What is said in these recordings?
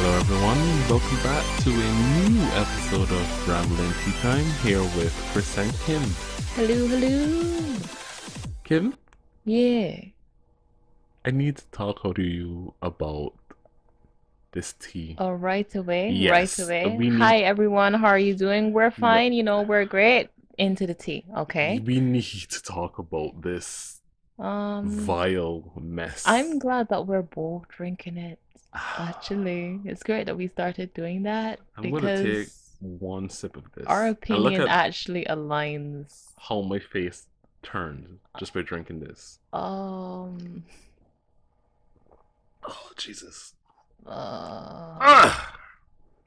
Hello, everyone. Welcome back to a new episode of Rambling Teatime here with Chris and Kim. Hello, hello. Kim, Yeah. I need to talk to you about this tea. Oh, right away. Right Yes, away. we Hi, need everyone. How are you doing? We're yeah, fine. We're great. Into the tea. Okay. we need to talk about this Um, vile I'm mess. glad that we're both drinking it. Actually, it's great that we started doing that I'm gonna take because one sip of our this and look opinion at actually aligns. how my face turned just by drinking this. Um, Oh, Jesus. uh, Ah!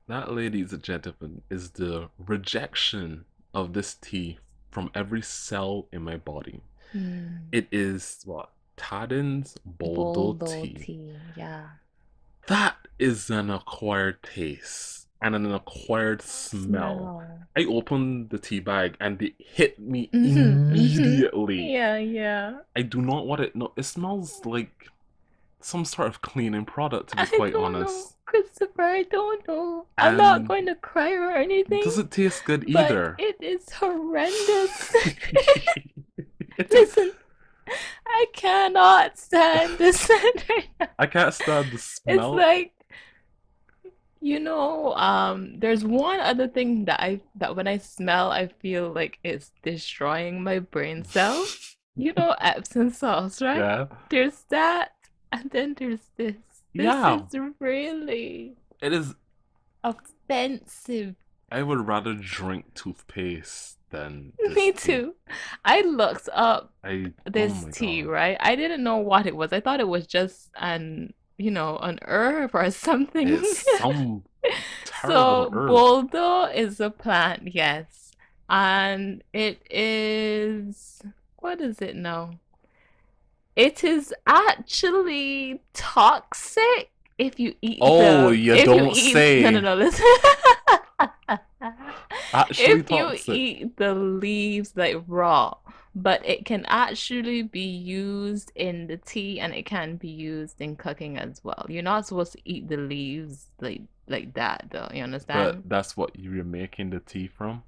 That, ladies and gentlemen, is the rejection of this tea from every cell in my body. hmm, It is what? Tadden's Boldo Boldo tea. tea. Yeah. That is an acquired taste and an acquired smell. Smell. I opened the tea bag and it hit me Mm-hmm, mm-hmm. immediately. Yeah, yeah. I do not want it. No, it smells like some sort of cleaning product, to be I quite don't know, honest. Christopher. I don't know. I'm not And going to cry or anything, does it taste good but either? it is horrendous. It tastes. Listen, I cannot stand the scent right now. I can't stand the It's smell. like, there's one other thing that when I smell, I feel like it's destroying my brain cells. Epsom sauce, right? Yeah. There's that, and then there's this. This Yeah. is really It is. offensive. I would rather drink toothpaste than this Me tea. too. I looked up Oh this my tea, god. right? I didn't know what it was. I thought it was just an herb or something. It's some terrible So herb. boldo is a plant, yes. And it is, what is it now? It is actually toxic if you eat Oh, the you if you don't eat no, no, say. no, listen. Actually If you toxic. eat the leaves like raw, but it can actually be used in the tea and it can be used in cooking as well. You're not supposed to eat the leaves like that though, you But understand? that's what you're making the tea from?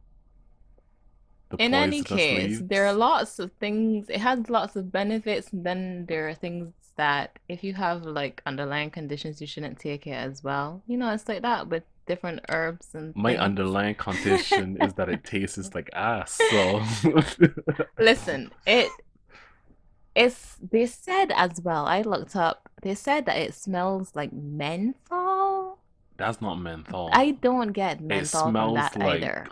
The In any poisonous case, there are leaves? lots of things, it has lots of benefits, and then there are things that if you have like underlying conditions, you shouldn't take it as well. It's like that with different herbs and My things. underlying condition is that it tastes like ass, so Listen, they said as well, I looked up, they said that it smells like menthol. that's not menthol. I don't get It menthol from smells that like either.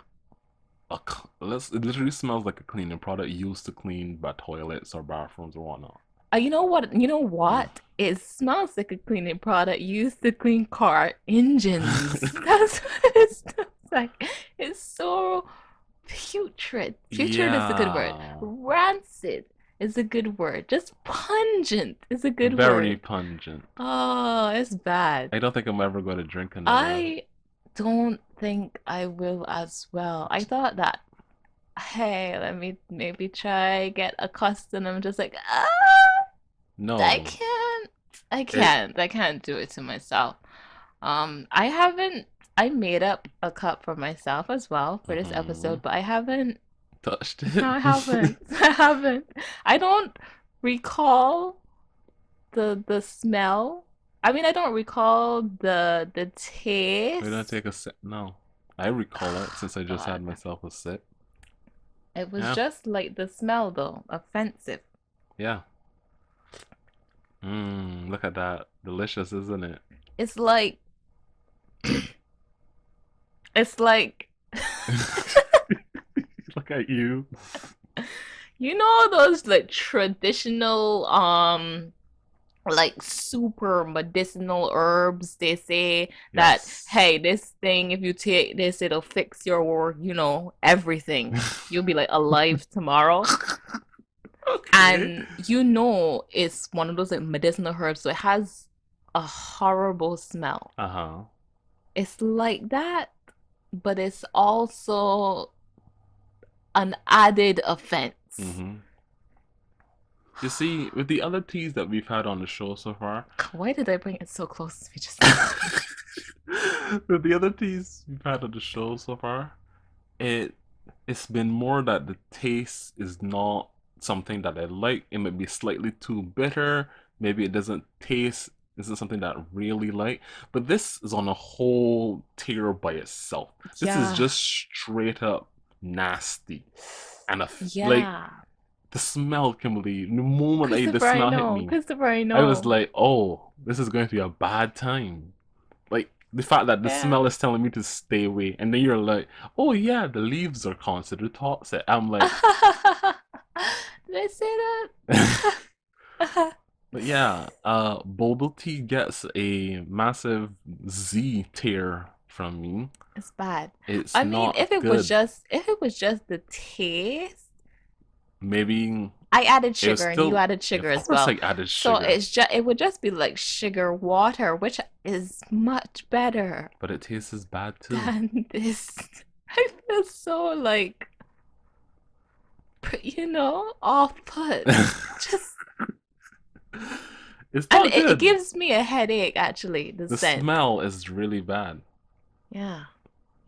it literally smells like a cleaning product used to clean by toilets or bathrooms or whatnot. You know what? You know Mm. what? It smells like a cleaning product used to clean car engines. That's what it smells like. It's so putrid. Putrid is a good word. Yeah, Rancid is a good word. Just pungent is a good very word. pungent. Oh, it's bad. I don't think I'm ever going to drink another. I don't think I will as well. I thought that, hey, let me maybe try get accustomed. I'm just like, I No, can't. I it can't. I can't do it to myself. I haven't. I made up a cup for myself as well for this mhm, episode, but I haven't. touched No, it. I haven't. I haven't. I don't recall the smell. I mean, I don't recall the We're gonna taste. take a sip. No, I recall it since I just had God, myself a sip. it was Yeah, just like the smell though, offensive. yeah. Look at that. Delicious, isn't it? It's like it's like Look at you. those like traditional like super medicinal herbs. They say that, Yes. hey, this thing, if you take this, it'll fix your everything. You'll be like alive tomorrow. Okay. And it's one of those like medicinal herbs, so it has a horrible smell. Uh-huh. It's like that, but it's also an added offense. Mm-hmm. You see, with the other teas that we've had on the show so far, Why did I bring it so close to me just now? With the other teas we've had on the show so far, it it's been more that the taste is not something that I like. It might be slightly too bitter. Maybe it doesn't taste isn't something that I really like. But this is on a whole tier by itself. This is Yeah. just straight up nasty. And like Yeah. the smell, Kimberly, the moment the Christopher, I smell hit know. me, Christopher, I I was know. like, oh, this is going to be a bad time. Like the fact that the Yeah. smell is telling me to stay away, and then you're like, "Oh yeah, the leaves are considered toxic." I'm like, Did I say that? but yeah, bubble tea gets a massive Z tier from me. It's bad. It's I mean, not good. if it was just the taste, Maybe I added it was sugar and you still. added Of sugar as course, well. I added So sugar, it would just be like sugar water, which is much better but it tastes bad too. than this. I feel so like, off put. Just It's and not it good. gives me a headache actually, the The scent. smell is really bad. Yeah.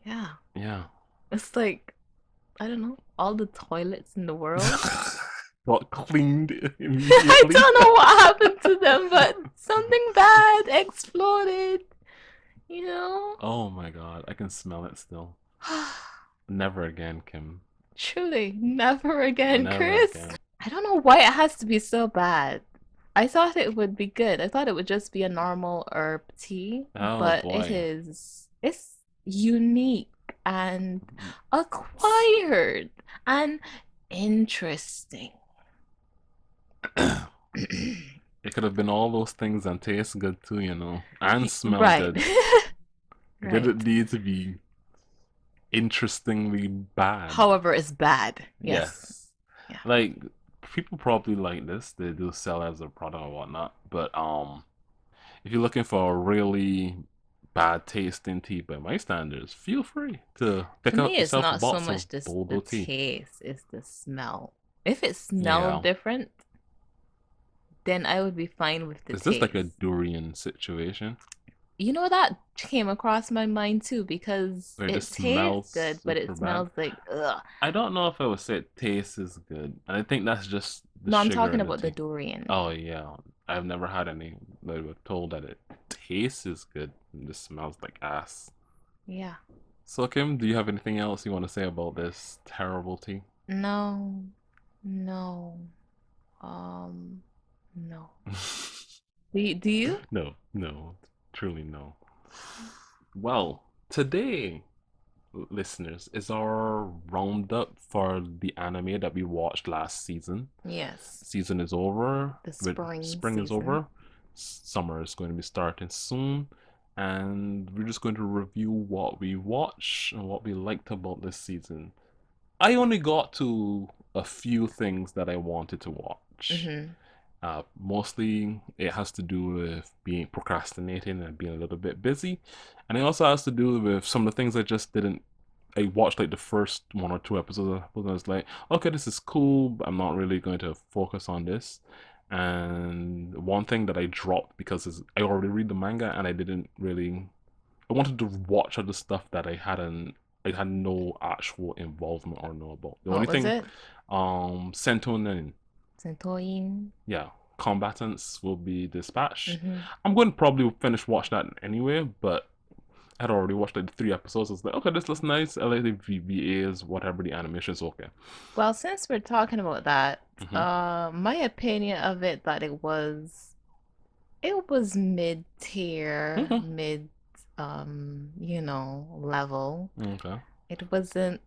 Yeah. Yeah. It's like, I don't know, all the toilets in the world. Got cleaned I immediately. don't know what happened to them, but something bad exploded, you know? Oh my god, I can smell it still. Never again, Kim. Truly, never again, Never Chris. again. I don't know why it has to be so bad. I thought it would be good. I thought it would just be a normal herb tea, Oh but boy. it's unique and acquired and interesting. It could have been all those things and taste good too, and smell Right. good. It Right. didn't need to be interestingly bad. However, it's bad. Yes. Yes. Yeah. Like people probably like this. They do sell as a product or whatnot. But if you're looking for a really bad tasting tea by my standards, feel free to To pick me, up it's yourself a not so box of much the Bodo tea. taste, it's the smell. If it smelled Yeah. different, then I would be fine with the Is this like a taste. durian situation You know, that came across my mind too because where it it just tastes smells good, but super it bad? smells like ugh. I don't know if I would say it tastes is good. And I think that's just the No, I'm sugar talking in the about the tea. durian. Oh yeah. I've never had any that were told that it tastes is good and just smells like ass. Yeah. So Kim, do you have anything else you want to say about this terrible tea? No. No. Um, no. Do you? No, no, truly no. Well, today, listeners, is our roundup for the anime that we watched last season. Yes. Season is over, The with spring spring is season. over, summer is going to be starting soon, and we're just going to review what we watched and what we liked about this season. I only got to a few things that I wanted to watch. Mm-hmm. Mostly it has to do with being procrastinating and being a little bit busy. And it also has to do with some of the things I just didn't. I watched like the first one or two episodes and I was like, okay, this is cool, but I'm not really going to focus on this. And one thing that I dropped because I already read the manga and I didn't really. I wanted to watch other stuff that I had no actual involvement or know about. The What only was thing, it? Sentonin, Santoyin. yeah, combatants will be dispatched. Mm-hmm. I'm going to probably finish watch that anyway, but I had already watched like the 3 episodes. I was like, okay, this looks nice. I like the VBAs, whatever the animation's okay. Well, since we're talking about that, Mm-hmm. my opinion of it that it was mid tier, Mm-hmm. mid level. Okay. It wasn't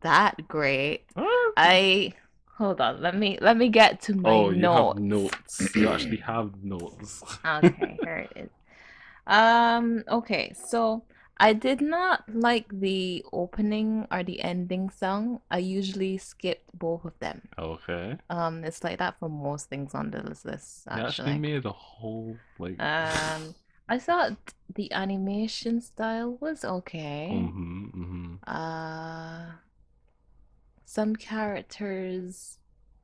that great. Okay. I hold on, let me get to my Oh, you have notes. notes. You actually have notes. Okay, here it is. Okay, so I did not like the opening or the ending song. I usually skipped both of them. Okay. It's like that for most things on this list, They actually actually. made a whole like. Um, I thought the animation style was okay. Mm-hmm. Mm-hmm. Uh, some characters,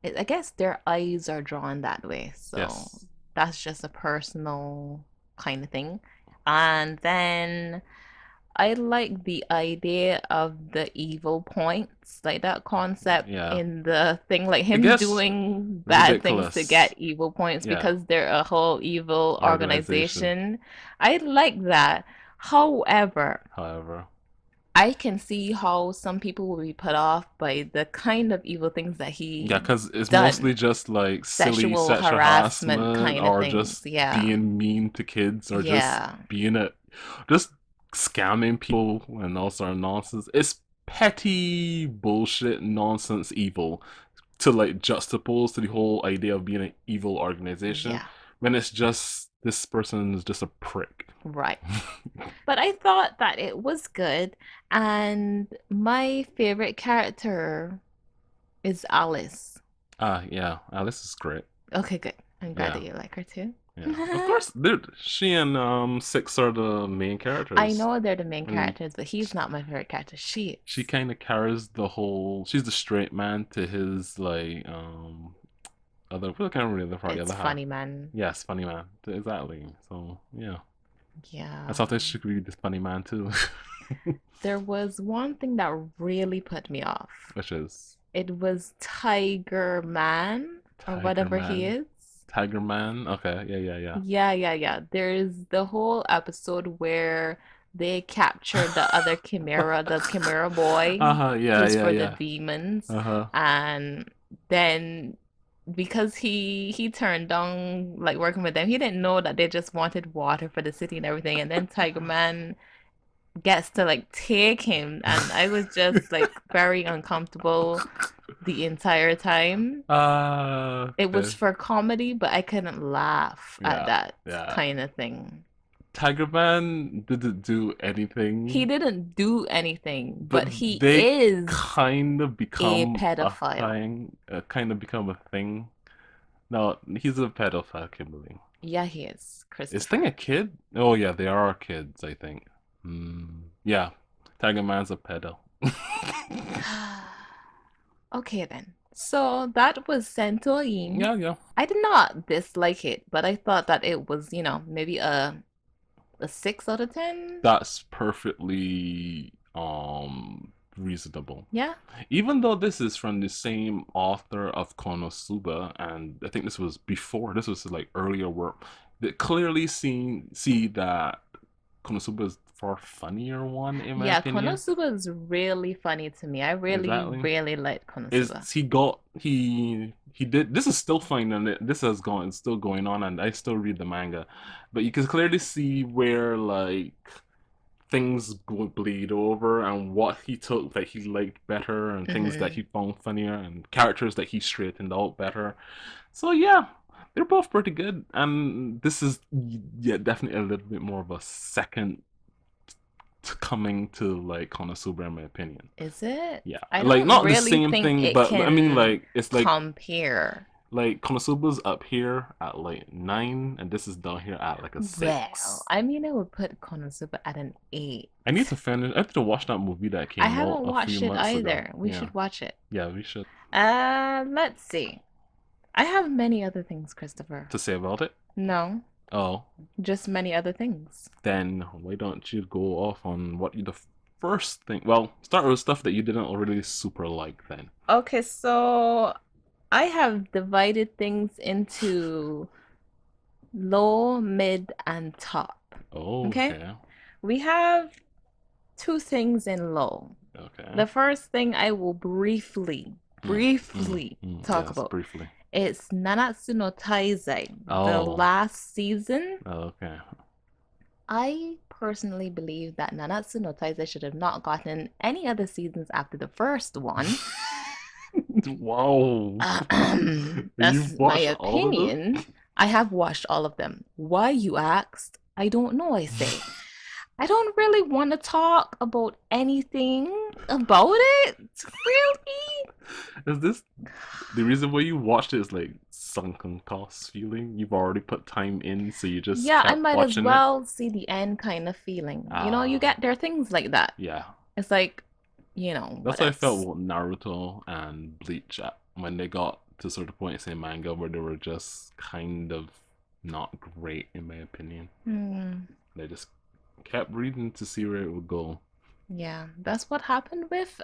I guess their eyes are drawn that way, so Yes. that's just a personal kind of thing. And then I like the idea of the evil points, like that concept Yeah. in the thing, like I him guess doing bad things to ridiculous. get evil points Yeah. because they're a whole evil Organization, organization. I like that. However, however. I can see how some people will be put off by the kind of evil things that Yeah, he because it's mostly done. just like silly Sexual sexual harassment harassment kind of or things. just Yeah. being mean to kids or just Yeah. being just scamming people and all sort of nonsense. It's petty bullshit nonsense evil to like juxtapose to the whole idea of being an evil organization Yeah. when it's just this person is just a prick. Right. But I thought that it was good, and my favorite character is Alice. Yeah, Alice is great. Okay, good. I'm glad Yeah. that you like her too. Yeah, of course, dude. She and Six are the main I characters, know they're the main and characters, but he's not my favorite character. She she is. kind of carries the wole. She's the straight man to his like other. I can't remember the part, the It's other half. funny, man. Yes, funny man. Exactly. So yeah, I Yeah. thought she could be this funny man too, There was one thing that really put me off. which is It was Tiger Man or Tiger whatever he Man. is. Tiger Man. Okay, yeah, yeah, yeah. Yeah, yeah, yeah. There's the whole episode where they captured the other Chimera, the Chimera boy, Yeah, who's yeah, for the yeah. demons, Uh-huh. and then because he turned down like working with them, he didn't know that they just wanted water for the city and everything. And then Tiger Man gets to like take him, and I was just like very uncomfortable the entire time. It was Okay. for comedy, but I couldn't laugh at Yeah, that yeah. kind of thing. Tiger Man didn't do He anything, didn't do anything, but but he they is kind of a become a pedophile. thing, kind of become a thing. No, he's a pedophile, Kimberly. Yeah, he is, Is Thing a Christopher. kid? Oh yeah, they are kids, I think. Yeah, Tiger Man's a pedo. Okay then. So that was Santorin. Yeah, yeah. I did not dislike it, but I thought that it was, maybe a 6 out of 10. That's perfectly reasonable. Yeah. Even though this is from the same author of Konosuba, and I think this was like earlier work, that clearly see that Konosuba is far funnier one in my Yeah, opinion. Konosuba is really funny to me. I really, Exactly. really like Is Konosuba. he did this is still fine and this has gone it's still going on and I still read the manga, but you can clearly see where like things go bleed over and what he took that he liked better and things that Hmm. he found funnier and characters that he straightened out better. So yeah, they're both pretty good, and this is yeah definitely a little bit more of a second coming to like Konosuba in my opinion. Is it? Yeah, I like don't not the really same think thing, it but I mean can like it's compare. like Konosuba's up here at like 9, and this is down here at like a Well, 6. I mean, I would put Konosuba at an 8. I need to finish. I have to watch that movie that I came out haven't a few watched it months ago. either. We Yeah, should watch it. yeah, we should Let's see. I have many other things, Christopher. to say about it. No, Oh, just many other things. then why don't you go off on what you the first thing? Well, start with stuff that you didn't really super like then. Okay, so I have divided things into low, mid, and top. Oh, Okay? okay, We have two things in low. okay. The first thing I will briefly, briefly talk Yes, about. briefly. It's Nanatsu no Taizai, the Oh, last season. okay. I personally believe that Nanatsu no Taizai should have not gotten any other seasons after the first one. Wow. That's You've my watched all of them? opinion. I have watched all of them. Why, you asked? I don't know, I say. I don't really want to talk about anything about it. Really? Is this the reason why you watched it is like sunken cost feeling? You've already put time in, so you just Yeah, I kept might as watching it? well see the end kind of feeling. You Ah, get there are things like that. yeah. It's like, That's what how I felt else? with Naruto and Bleach when they got to sort of points in manga where they were just kind of not great in my opinion. Hmm. They just kept reading to see where it would go. Yeah, that's what happened with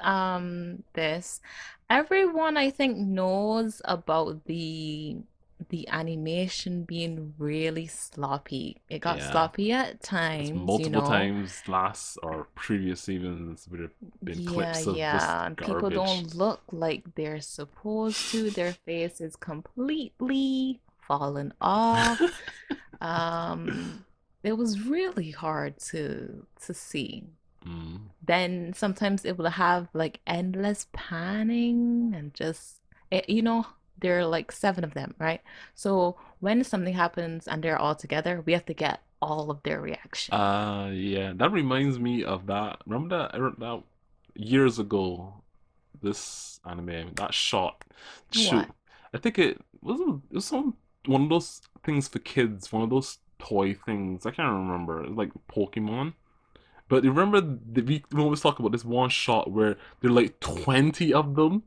this. Everyone I think knows about the animation being really sloppy. It got Yeah. sloppy at It's times, you multiple know. times last or previous seasons would have been Yeah, clips of just yeah. And people garbage. don't look like they're supposed to. Their face is completely fallen off. Um, it was really hard to see. Mm. Then sometimes it will have like endless panning and just you know, there are like seven of them, right? So when something happens and they're all together, we have to get all of their reaction. Yeah, that reminds me of that. Remember that that years ago, this anime, that shot. Shoot, What? I think it was some one of those things for kids, one of those toy things. I can't remember. It was like Pokemon. But you remember we always talk about this one shot where there are like 20 of them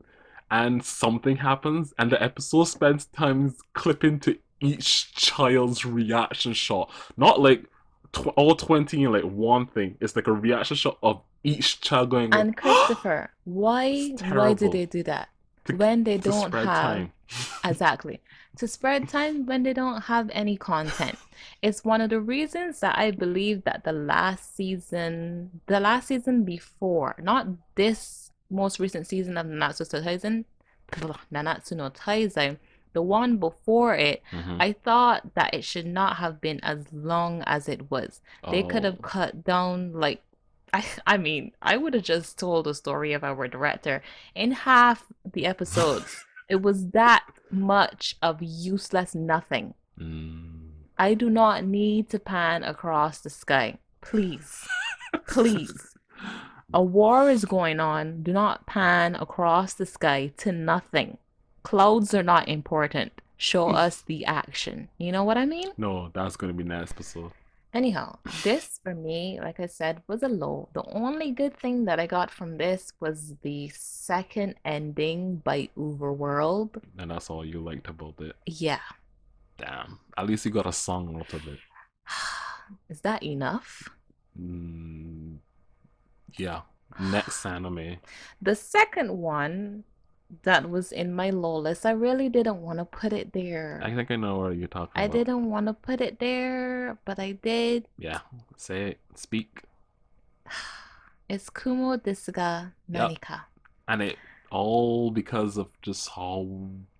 and something happens and the episode spends time clipping to each child's reaction shot. Not like all 20 in like one thing. It's like a reaction shot of each child going like, And oh, Christopher, it's why do terrible they do that to, when they to don't spread have time. exactly to spread time when they don't have any content? It's one of the reasons that I believe that the last season before, not this most recent season of Nanatsu no Taizai, the one before it, Mm-hmm. I thought that it should not have been as long as it was. They could Oh. have cut down like I mean, I would have just told a story if I were director. In half the episodes, it was that much of useless nothing. Mm. I do not need to pan across the sky. Please, please. A war is going on. Do not pan across the sky to nothing. Clouds are not important. Show us the action. You know what I mean? No, that's gonna be next episode. Anyhow, this for me, like I said, was a low. The only good thing that I got from this was the second ending by Overworld. And that's all you liked about it. Yeah. Damn. At least you got a song out of it. Is that enough? Mm, yeah. Next anime. The second one that was in my low list, I really didn't want to put it I there. think I know what you're talking I about. didn't want to put it there, but I did. Yeah. Say it. Speak. It's Kumo desu ga Yep. nanika. And it all because of just how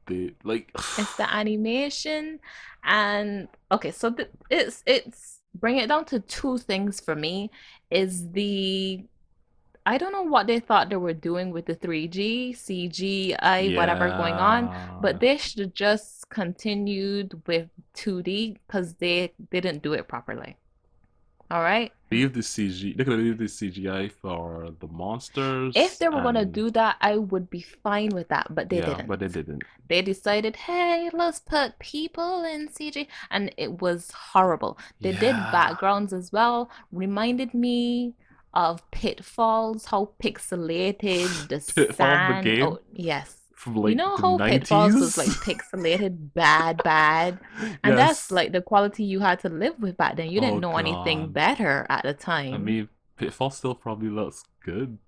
they like. It's the animation and okay, so it's bring it down to two things for me is the I don't know what they thought they were doing with the 3G, CGI, whatever going on, but Yeah. they should have just continued with 2D because they didn't do it properly. All right. Leave the CG. They could leave the CGI for the If monsters they were gonna and do that, I would be fine with that, but they yeah, didn't. but they didn't. They decided, hey, let's put people in CG, and it was horrible. They did Yeah. backgrounds as well, reminded me of Pitfalls, how pixelated the Pitfall the sand. game Oh, yes. from You like know the how Pitfalls was 90s. like pixelated, bad, bad, and that's Yes. like the quality you had to live with back then. You didn't Oh know anything god. better at the I time. mean, Pitfall still probably looks good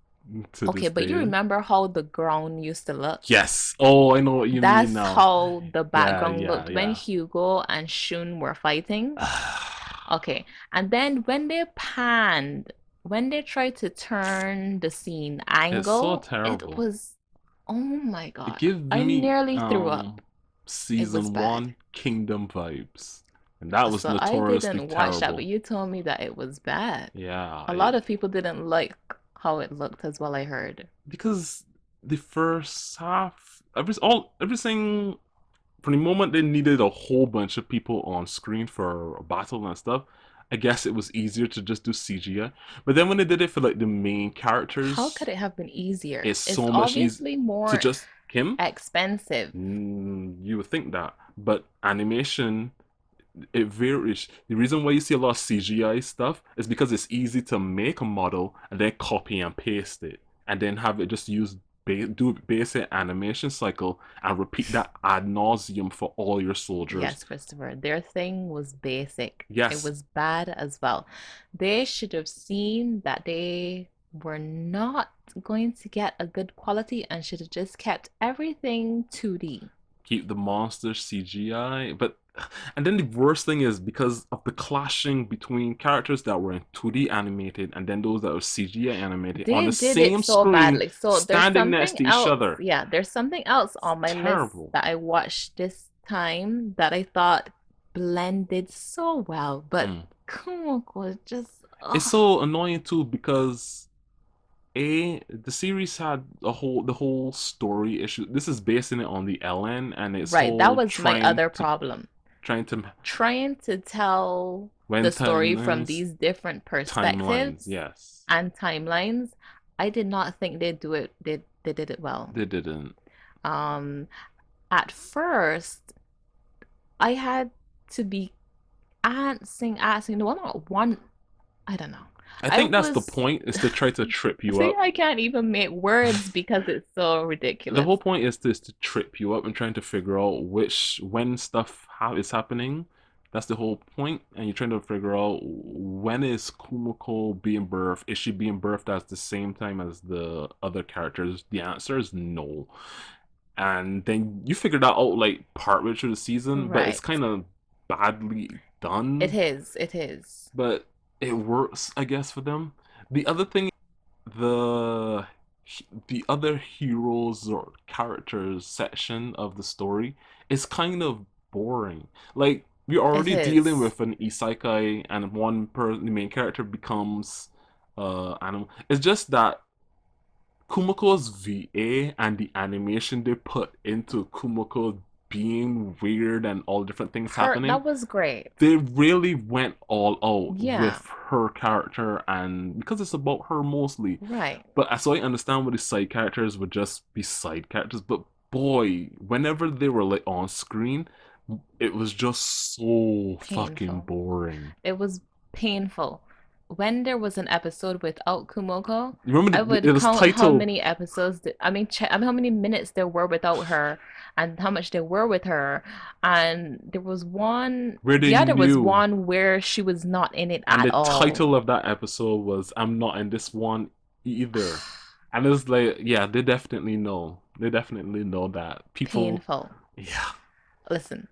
to Okay, this but you day. remember how the ground used to look? Yes. Oh, I know what you mean That's now. how the Yeah, background yeah, looked when yeah. Hugo and Shun were fighting. Okay, and then when they panned, when they tried to turn the scene It's so angle, it terrible. was, oh my It God, gives I me nearly threw up. It was season bad. one Kingdom vibes. And that was So I notoriously didn't watch that, but terrible. you told me that it was bad. Yeah, A lot of people didn't like how it looked as well, I heard. because the first half, everything from the moment they needed a whole bunch of people on screen for a battle and stuff, I guess it was easier to just do CGI. But then when they did it for like the main How characters, could it have been easier? it's It's so much easier obviously to more just him. expensive. You would think that, but animation it varies. The reason why you see a lot of CGI stuff is because it's easy to make a model and then copy and paste it, and then have it just used do basic animation cycle and repeat that ad nauseum for all your soldiers. Yes, Christopher. Their thing was basic. It Yes, was bad as well. They should have seen that they were not going to get a good quality and should have just kept everything 2D. keep the monsters CGI, but and then the worst thing is because of the clashing between characters that were in 2D animated and then those that were CGI animated on They the did it same so screen badly. So there's standing next something to each else. other. Yeah, there's something else It's on my list terrible. that I watched this time that I thought blended so well, but Mm. Kumiko just It's so annoying too because the series had the whole story issue. This is basing it on the LN and its right. That whole was my other problem. trying to Trying to tell when the story from timelines these different timelines. perspectives Yes, and timelines, I did not think they do it. They did it well. they didn't. Um, at first, I had to be asking. No, not one. I don't know. I I think that's the was. point is to try to trip you See, up. I can't even make words because it's so The ridiculous. whole point is to trip you up and trying to figure out which when stuff is happening. That's the whole point, and you're trying to figure out when is Kumiko being birthed. Is she being birthed at the same time as the other characters? The answer is no. And then you figure that out like partway through the season, but it's Right. kind of badly It done. is. It is. But it works, I guess, for them. The other thing, the the other heroes or characters section of the story is kind of boring. Like we're It already dealing is. with an isekai, and the main character becomes animal. It's just that Kumoko's VA and the animation they put into Kumoko being weird and all different things Her. happening, That was great. they really went all out Yeah. with her character and because it's about her mostly. Right. But so I understand why the side characters would just be side characters, but boy, whenever they were like on screen, it was just so fucking Painful. boring. It was painful. When there was an episode without Kumoko, You remember I it would was count how titled many episodes, I mean, how many minutes there were without her and how much there were with her. And there was one, Where They yeah, there was Knew, one where she was not in it and at the all. title of that episode was I'm Not in This One Either. And it's like, yeah, they definitely know. They definitely know that people, Painful. yeah, Listen,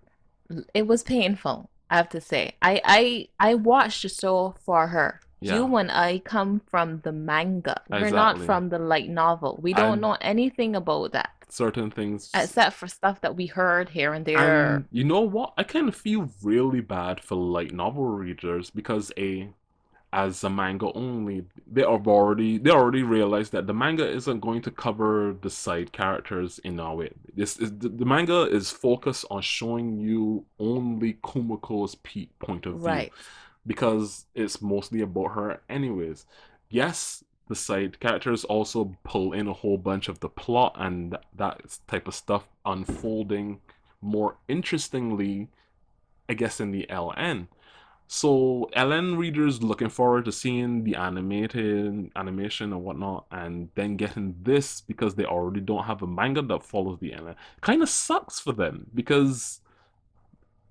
it was painful, I have to say. I watched the show for her. yeah, You and I come from the manga. We're not exactly. from the light novel. We don't And know anything about that certain things. except for stuff that we heard here and there. And you know what? I kind of feel really bad for light novel readers because as a manga only, they already realized that the manga isn't going to cover the side characters in a way. This is the manga is focused on showing you only Kumako's point of view Right. because it's mostly about her anyways. Yes, the side characters also pull in a whole bunch of the plot and that type of stuff unfolding more interestingly, I guess, in the LN. So LN readers looking forward to seeing the animated animation and whatnot, and then getting this because they already don't have a manga that follows the LN. Kind of sucks for them because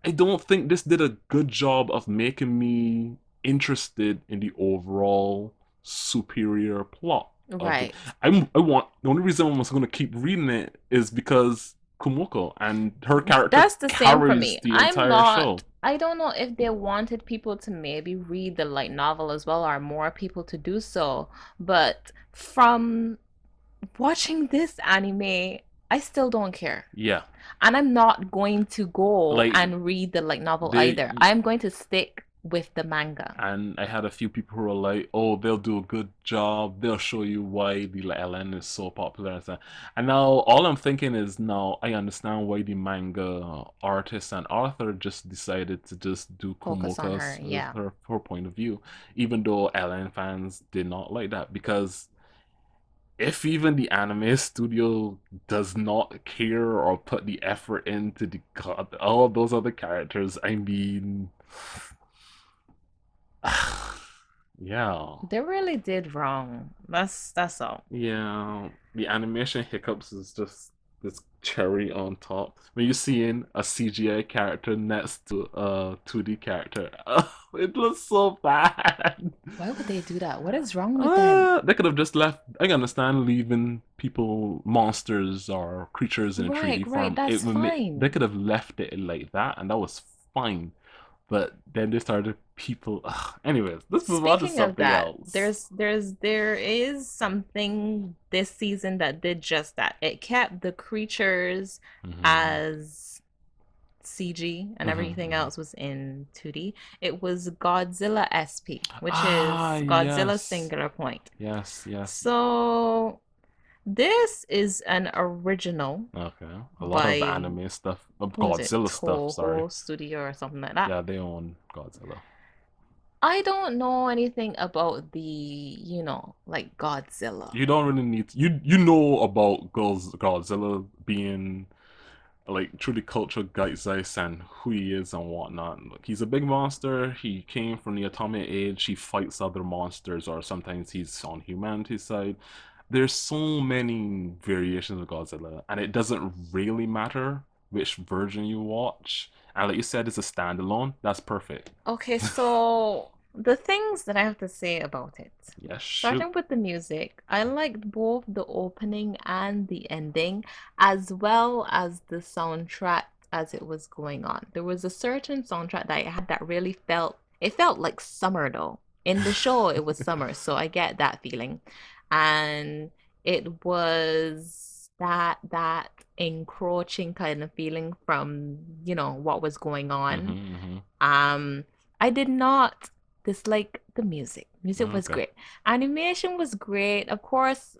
I don't think this did a good job of making me interested in the overall superior plot of the. Right. I want the only reason I'm going to keep reading it is because Kumoko and her character That's the same for carries me. the entire show. I don't know if they wanted people to maybe read the light novel as well or more people to do so, but from watching this anime, I still don't care. Yeah, And I'm not going to go like and read the light novel either. they I'm going to stick with the manga. and I had a few people who were like, "Oh, they'll do a good job. They'll show you why the LN is so popular." And now all I'm thinking is, now I understand why the manga artist and author just decided to just do Focus on her, Kumoka's yeah. her point of view, even though LN fans did not like that because if even the anime studio does not care or put the effort into the all those other characters, I mean. Yeah. They really did wrong. That's all. Yeah. the animation hiccups is just this cherry on top. When you're seeing a CGI character next to a 2D character, it looks so bad. Why would they do that? What is wrong with them? They could have just left. I can understand leaving people, monsters or creatures in a Right, 3D right, form. It that's would make they fine. could have left it like that, and that was fine. But then they started people. Anyways, this is what is Speaking of something that, else. there is something this season that did just that. It kept the creatures Mm-hmm. as CG and Mm-hmm. everything Mm-hmm. else was in 2D. It was Godzilla SP, which Ah, is Godzilla yes, Singular Point. yes, yes. So this is an original Okay, a lot of by anime stuff, of who is it? Godzilla stuff. Sorry. Toho Studio or something like that. Yeah, they own Godzilla. I don't know anything about the, like Godzilla. You don't really need you know about Godzilla being like truly cultural geist and who he is and whatnot. Look, he's a big monster. He came from the atomic age. He fights other monsters, or sometimes he's on humanity's side. There's so many variations of Godzilla, and it doesn't really matter which version you watch. And like you said, it's a standalone. That's perfect. Okay, so the things that I have to say about it. Yes, shoot. Starting with the music, I liked both the opening and the ending, as well as the soundtrack as it was going on. There was a certain soundtrack that I had that really it felt like summer though. In the show, it was summer, so I get that feeling. And it was that encroaching kind of feeling from, what was going on. Mm-hmm. um, I did not dislike the music. Music was Okay. great. Animation was great. Of course,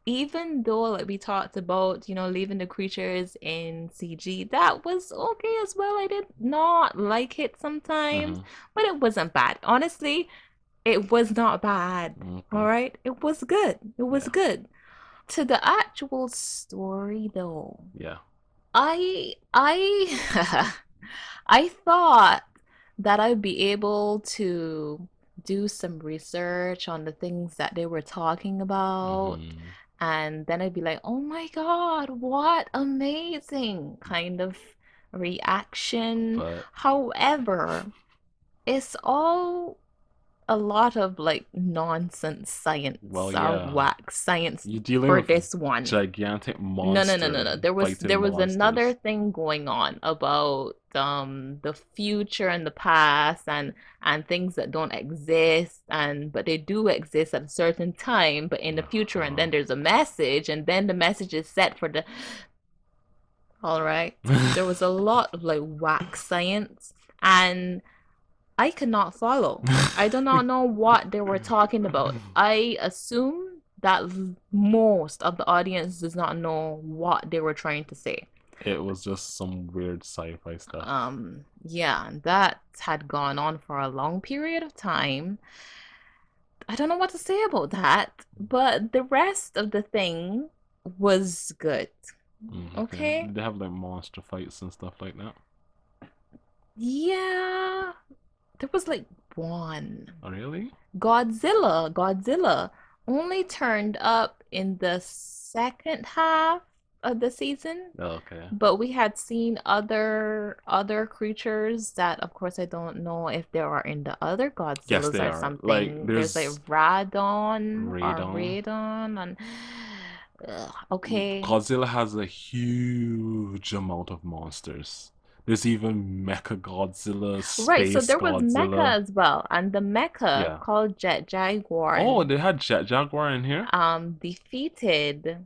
even though like we talked about, leaving the creatures in CG, that was okay as well. I did not like it sometimes, Mm-hmm. but it wasn't bad. Honestly, it was not bad. All Okay. right? It was good. It was Yeah. good. To the actual story though, Yeah. I I thought that I'd be able to do some research on the things that they were talking about, Mm-hmm. and then I'd be like, "Oh my God, what amazing!" kind of reaction. But However, it's all a lot of like nonsense well, science or yeah. whack science You're dealing for with this one. gigantic No, no, no, no, monster no. There fighting was another monsters. thing going on about the future and the past and things that don't exist and but they do exist at a certain time but in the future and then there's a message and then the message is set for the all right. There was a lot of like whack science and I could not follow. I do not know what they were talking about. I assume that most of the audience does not know what they were trying to say. It was just some weird sci-fi stuff. Yeah, that had gone on for a long period of time. I don't know what to say about that, but the rest of the thing was good. Okay. Okay? They have like monster fights and stuff like that. Yeah, there was like one. Oh, really? Godzilla only turned up in the second half of the season, Oh, okay. but we had seen other creatures that of course I don't know if there are in the other Yes, Godzillas they or are. Like, something. There's like there's Radon or Radon. Radon and okay. Godzilla has a huge amount of monsters. There's even Mecha Godzilla, Right, so Space there was Mecha Godzilla. as well, and the Mecha Yeah. called Jet Jaguar Oh, they had Jet Jaguar in here? defeated.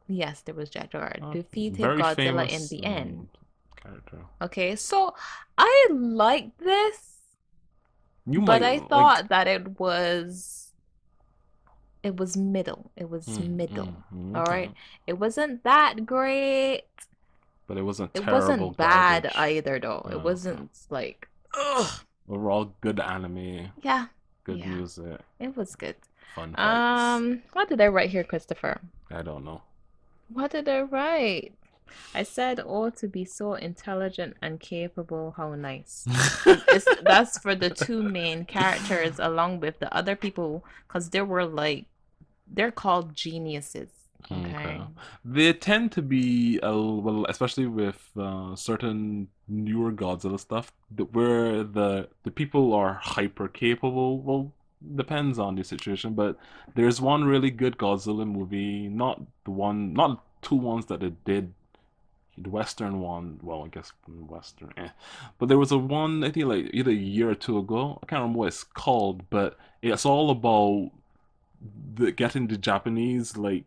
Yes, there was Jaguar. Defeated Very Godzilla in famous the end. character. Okay, so I like this, You but might I like. thought that it was middle. It was middle. All Okay. right. It wasn't that great. But it wasn't It terrible wasn't bad garbage. either though. It Okay. wasn't like ugh. Overall, good anime, Yeah. good Yeah. music, It was good. fun fights. What did I write here, Christopher? I don't know. What did I write? I said, "Oh, to be so intelligent and capable, how nice." That's for the two main characters, along with the other people, because there were like they're called geniuses. Okay. Okay. They tend to be well, especially with certain newer Godzilla stuff, where the people are hyper capable. Well, depends on the situation, but there's one really good Godzilla movie, not two ones that they did. The Western one, well, I guess Western, but there was a one I think like either a year or two ago. I can't remember what it's called, but it's all about getting the Japanese like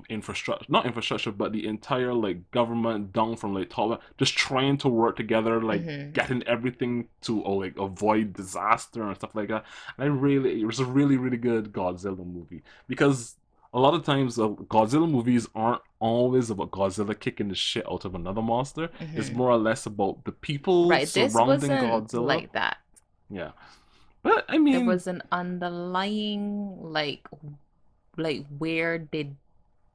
infrastructure, not infrastructure, but the entire like government down from like top, just trying to work together, like Mm-hmm. getting everything to like avoid disaster and stuff like that. And it was a really good Godzilla movie because a lot of times Godzilla movies aren't always about Godzilla kicking the shit out of another monster. It's Mm-hmm. more or less about the people Right. This surrounding wasn't Godzilla. like that. Yeah, but I There mean, was an underlying where did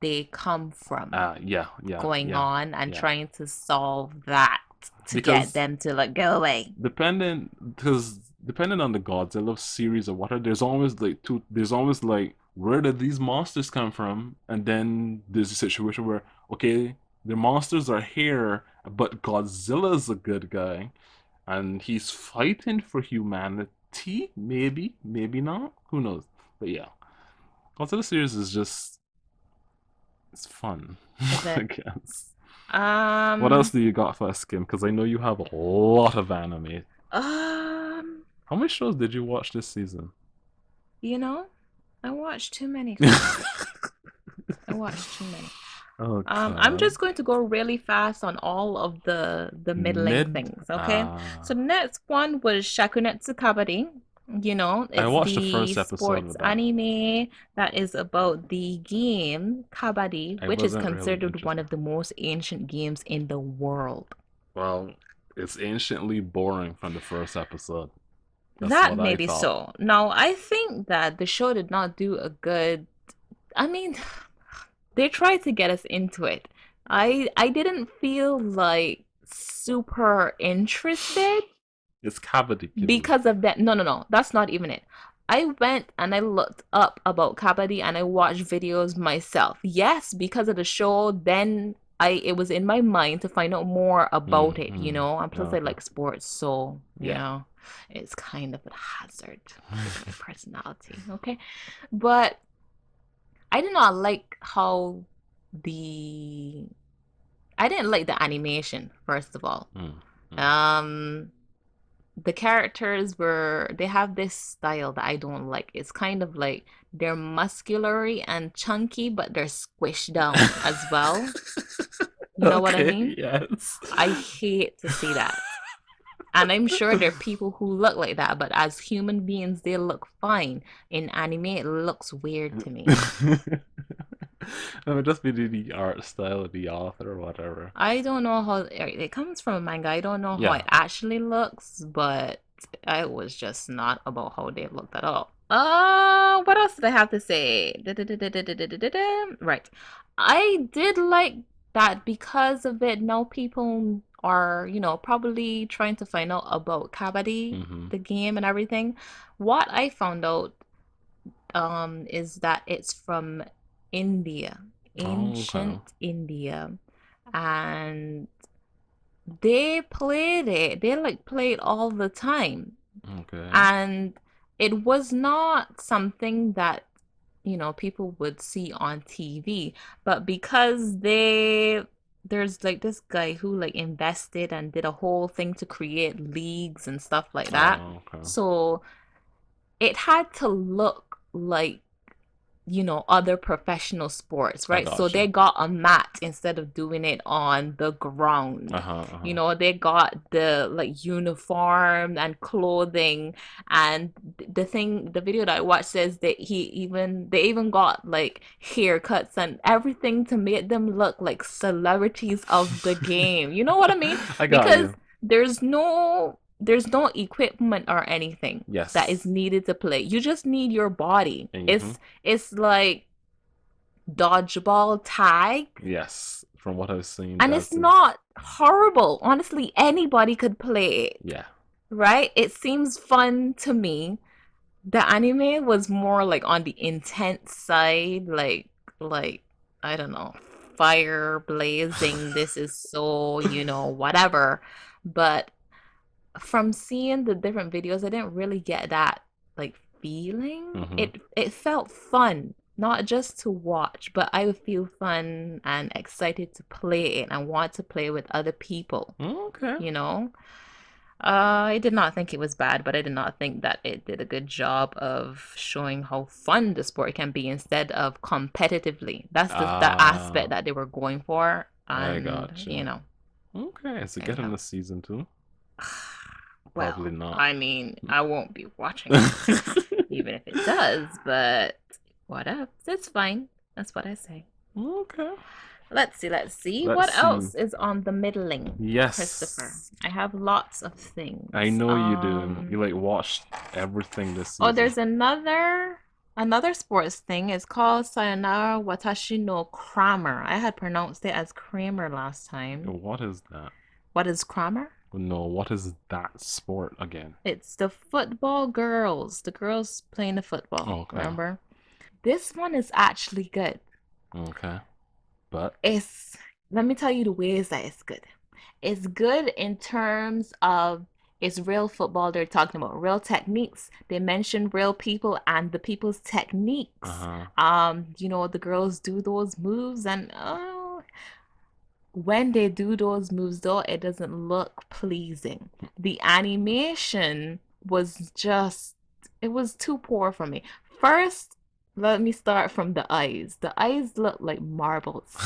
they come from going yeah, on and yeah. trying to solve that to get Because them to like go away. because depending on the Godzilla series or whatever, there's always like where did these monsters come from? And then there's a situation where okay, the monsters are here, but Godzilla's a good guy and he's fighting for humanity. Maybe, maybe not. Who knows? But yeah, Godzilla series is just it's fun, Is I it? guess. What else Um, do you got for us, Skim? Because I know you have a lot of anime. um, How many shows did you watch this season? you know, I watched too many, Chris. I watched too many. Oh I'm God. just going to go really fast on all of the middling Mid. things, okay? So the next one was Shakunetsu Kabari. I It's watched the the first episode sports of that. anime that is about the game Kabaddi, I which is wasn't really considered one interested. of the most ancient games in the world. Well, it's anciently boring from the first episode. That's That what may I be thought. so. Now, I think that the show did not do a good. I mean, they tried to get us into it. I didn't feel like super interested It's Kabaddi Kid. because of that. No, no, no. That's not even it. I went and I looked up about kabaddi and I watched videos myself. Yes, because of the show, then I it was in my mind to find out more about it, Mm-hmm. And plus I Okay. like sports, so Yeah. it's kind of a hazard with my personality, okay? But I did not like how the I didn't like the animation, first of all. Mm-hmm. Um the characters they have this style that I don't like. It's kind of like they're musculary and chunky, but they're squished down as well. You know what I Okay. mean? Yes. I hate to see that. And I'm sure there are people who look like that, but as human beings, they look fine. In anime, it looks weird to me. It would just be the art style of the author or whatever. I don't know how it comes from a manga. I don't know how Yeah. it actually looks, but it was just not about how they looked at all. What else did I have to say? Right. I did like that because of it. Now people are, probably trying to find out about Kabaddi, Mm-hmm. the game and everything. What I found out is that it's from India, Oh, okay. ancient India, and they played it. They like played all the time, Okay. and it was not something that people would see on TV, but because there's like this guy who like invested and did a whole thing to create leagues and stuff like that. Oh, okay. So it had to look like other professional sports, I right? So got you. they got a mat instead of doing it on the Uh ground. huh. Uh huh. They got the like uniform and clothing, and the video that I watched says that they even got like haircuts and everything to make them look like celebrities of the game. You know what I mean? I got Because you. there's no equipment or anything that is Yes. needed to play. You just need your body. Mm-hmm. It's like dodgeball tag, Yes. From what I've seen, and that's it's the not horrible. Honestly, anybody could play it, yeah. right? It seems fun to me. The anime was more like on the intense side, like I don't know, fire blazing. This is so, whatever. But from seeing the different videos, I didn't really get that like feeling. Mm-hmm. It felt fun, not just to watch, but I would feel fun and excited to play it and want to play with other people, Okay. you know? I did not think it was bad, but I did not think that it did a good job of showing how fun the sport can be instead of competitively. That's the aspect Ah, that they were going for, I and got you. Okay, so there you get in go. the season two? Probably Well, not. I mean, I won't be watching it, even if it does, but whatever. It's fine. That's what I say. Okay. Let's see. Let's What see. else is on the middling, Christopher? Yes. I have lots of I things. know you do. You like watched everything this Oh, season. there's another sports thing. It's called Sayonara Watashi no Kramer. I had pronounced it as Kramer last time. What is that? What is Kramer? No, what is that sport again? It's the football girls. The girls playing the football, Okay. remember? This one is actually good. Okay. But It's Let me tell you the ways that it's good. It's good in terms of it's real football. They're talking about real techniques. They mention real people and the people's techniques. uh-huh. The girls do those moves, and when they do those moves though, it doesn't look pleasing. The animation was just it was too poor for me. First, let me start from the eyes. The eyes look like marbles.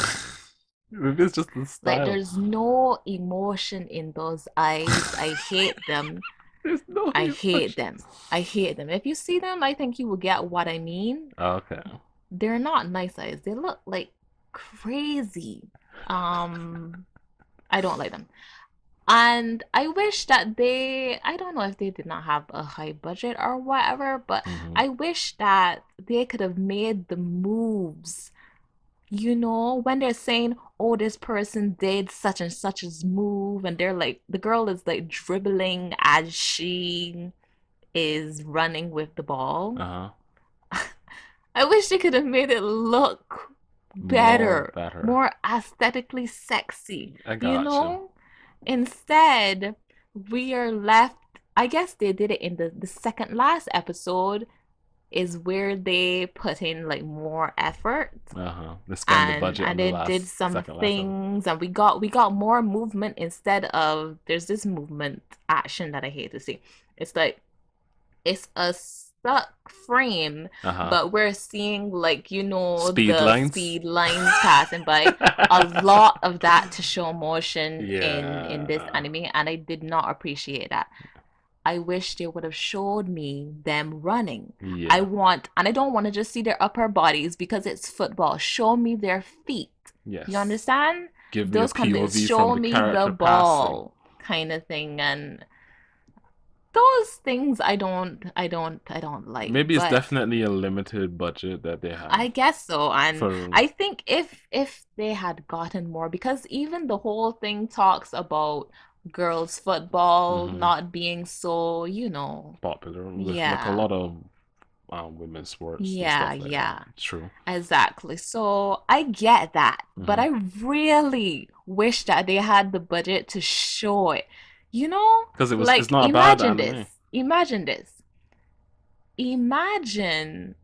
Maybe it's just the Like style. there's no emotion in those eyes. I hate them. There's no I hate emotions. them. I hate them. If you see them, I think you will get what I mean. Okay. They're not nice eyes. They look like crazy. Um, I don't like them. And I wish that I don't know if they did not have a high budget or whatever, but Mm-hmm. I wish that they could have made the moves. When they're saying, oh, this person did such and such as move, and they're like, the girl is like dribbling as she is running with the ball. Uh-huh. I wish they could have made it look More better, better. more aesthetically sexy, I you got you. know? Instead, we are left. I guess they did it in the second last episode, is where they put in like more effort Uh-huh. They spend the and budget on and the they did last some second last episode. things, and we got more movement instead of there's this movement action that I hate to see. It's like it's a stuck frame, Uh-huh. but we're seeing like Speed the lines. speed lines passing by. A lot of that to show motion in this Yeah. anime, and I did not appreciate that. I wish they would have showed me them running. Yeah. And I don't want to just see their upper bodies because it's football. Show me their feet. You Yes. understand? Give me a Those kind of things. POV from Show the me the character passing. ball kind of thing. And those things I don't like. Maybe it's But definitely a limited budget that they have I guess so. And for. I think if they had gotten more, because even the whole thing talks about girls football Mhm. not being so, Popular with like a yeah. lot of women's sports and Yeah, stuff like that. yeah, True. exactly. So I get that, but Hmm. I really wish that they had the budget to show it. You know, Because it's like not a bad imagine anime. this. Imagine this. Imagine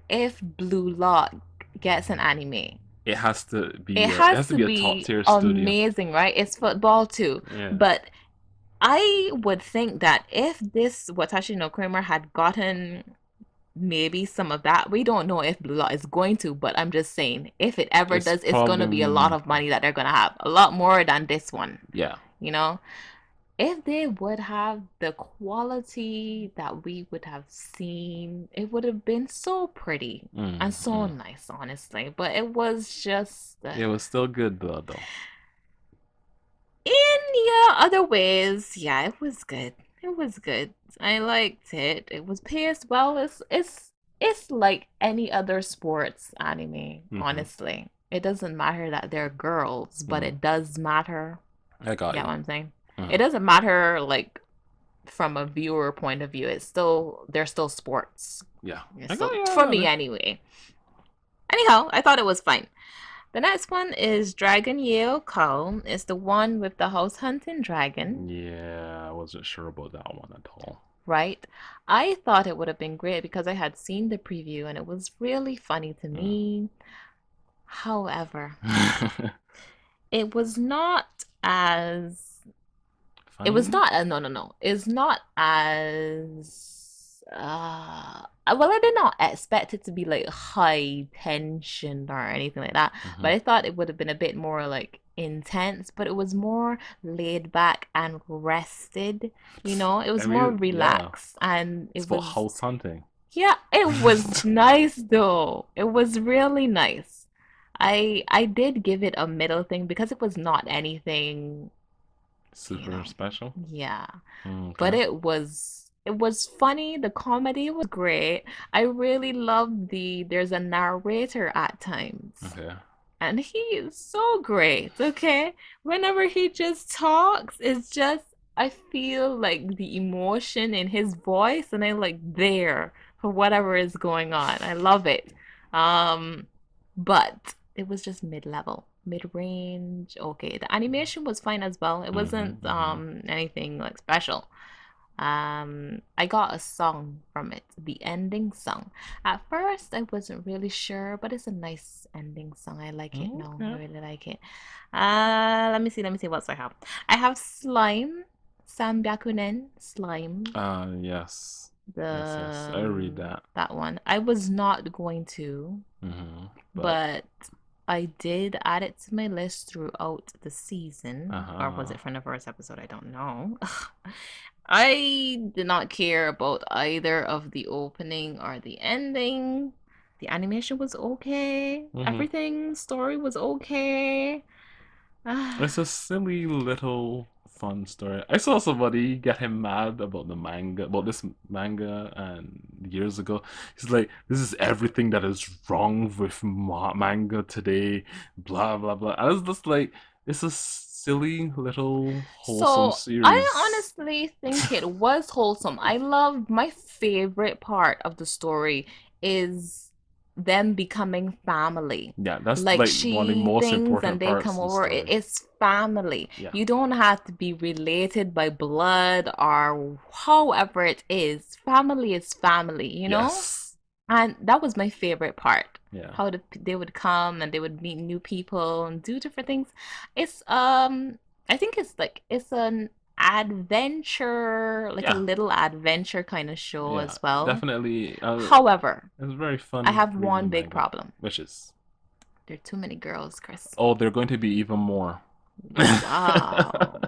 if Blue Lock gets an anime. It It has has to to be a top be tier studio. amazing, right? It's football too. Yeah. But I would think that if this Watashi no Kramer had gotten maybe some of that. We don't know if Blue Lock is going to, but I'm just saying, if it ever It's does, it's going to be a lot probably of money that they're going to have. A lot more than this one, yeah. you know? If they would have the quality that we would have seen, it would have been so pretty and so Mm-hmm. nice, honestly. But it was just It was still good though. in yeah, other ways, yeah, it was good. It was good. I liked it. It was paced well. It's like any other sports anime, Mm-hmm. honestly. It doesn't matter that they're girls, but Mm. it does matter. I You got get you. what I'm saying? It Uh-huh. doesn't matter like from a viewer point of view. They're still sports. Yeah. It's I got still you. I for got me you. anyway. Anyhow, I thought it was fine. The next one is Dragon Yale Call. It's the one with the house hunting dragon, Yeah, I wasn't sure about that one at all. right? I thought it would have been great because I had seen the preview and it was really funny to Mm. me. However, it was not as it was Funny? not no no no. It's not as well, I did not expect it to be like high tension or anything like that, Hmm. but I thought it would have been a bit more like intense, but it was more laid back and rested, It was I more mean, yeah, relaxed and it's it about was house hunting. yeah, it was nice though. It was really nice. I did give it a middle thing because it was not anything, you Super know. special. Yeah. But Okay. it was funny. The comedy was great. I really love there's a narrator at times. Okay. And he is so great, okay? Whenever he just talks, it's just I feel like the emotion in his voice and I'm like there for whatever is going on. I love it. Um, but it was just mid-level, mid-range. Okay, the animation was fine as well. It Hmm. wasn't Hmm. anything like special. I got a song from it, the ending song. At first, I wasn't really sure, but it's a nice ending song. I like it. No, I Okay. really like it. Let me see what else I have. I have Slime, Sambyakunen, Slime, Yes. Yes, yes. I read the that. that one. I was not going to, But but I did add it to my list throughout the season, or was uh-huh. it from the first episode? I don't know. I did not care about either of the opening or the ending. The animation was okay. Hmm. Everything, story was okay. It's a silly little fun story. I saw somebody get him mad about the manga, about this manga, and years ago, he's like, "This is everything that is wrong with manga today." Blah blah blah. I was just like, "It's a silly little wholesome So I series." honestly think it was wholesome. I love my favorite part of the story is them becoming family. Yeah, that's Like like one of the she most things and important they parts come of the over. story. It's family. Yeah. You don't have to be related by blood or however it is. Family is family. Yes. And that was my favorite part. Yeah. How they would come and they would meet new people and do different things. It's I think it's an adventure, like a Yeah. little adventure kind of show Yeah. as well. Definitely. However, It was very I fun have reading the one big manga, problem. which is, There are too many girls, Chris. oh, they're going to be even more. Wow.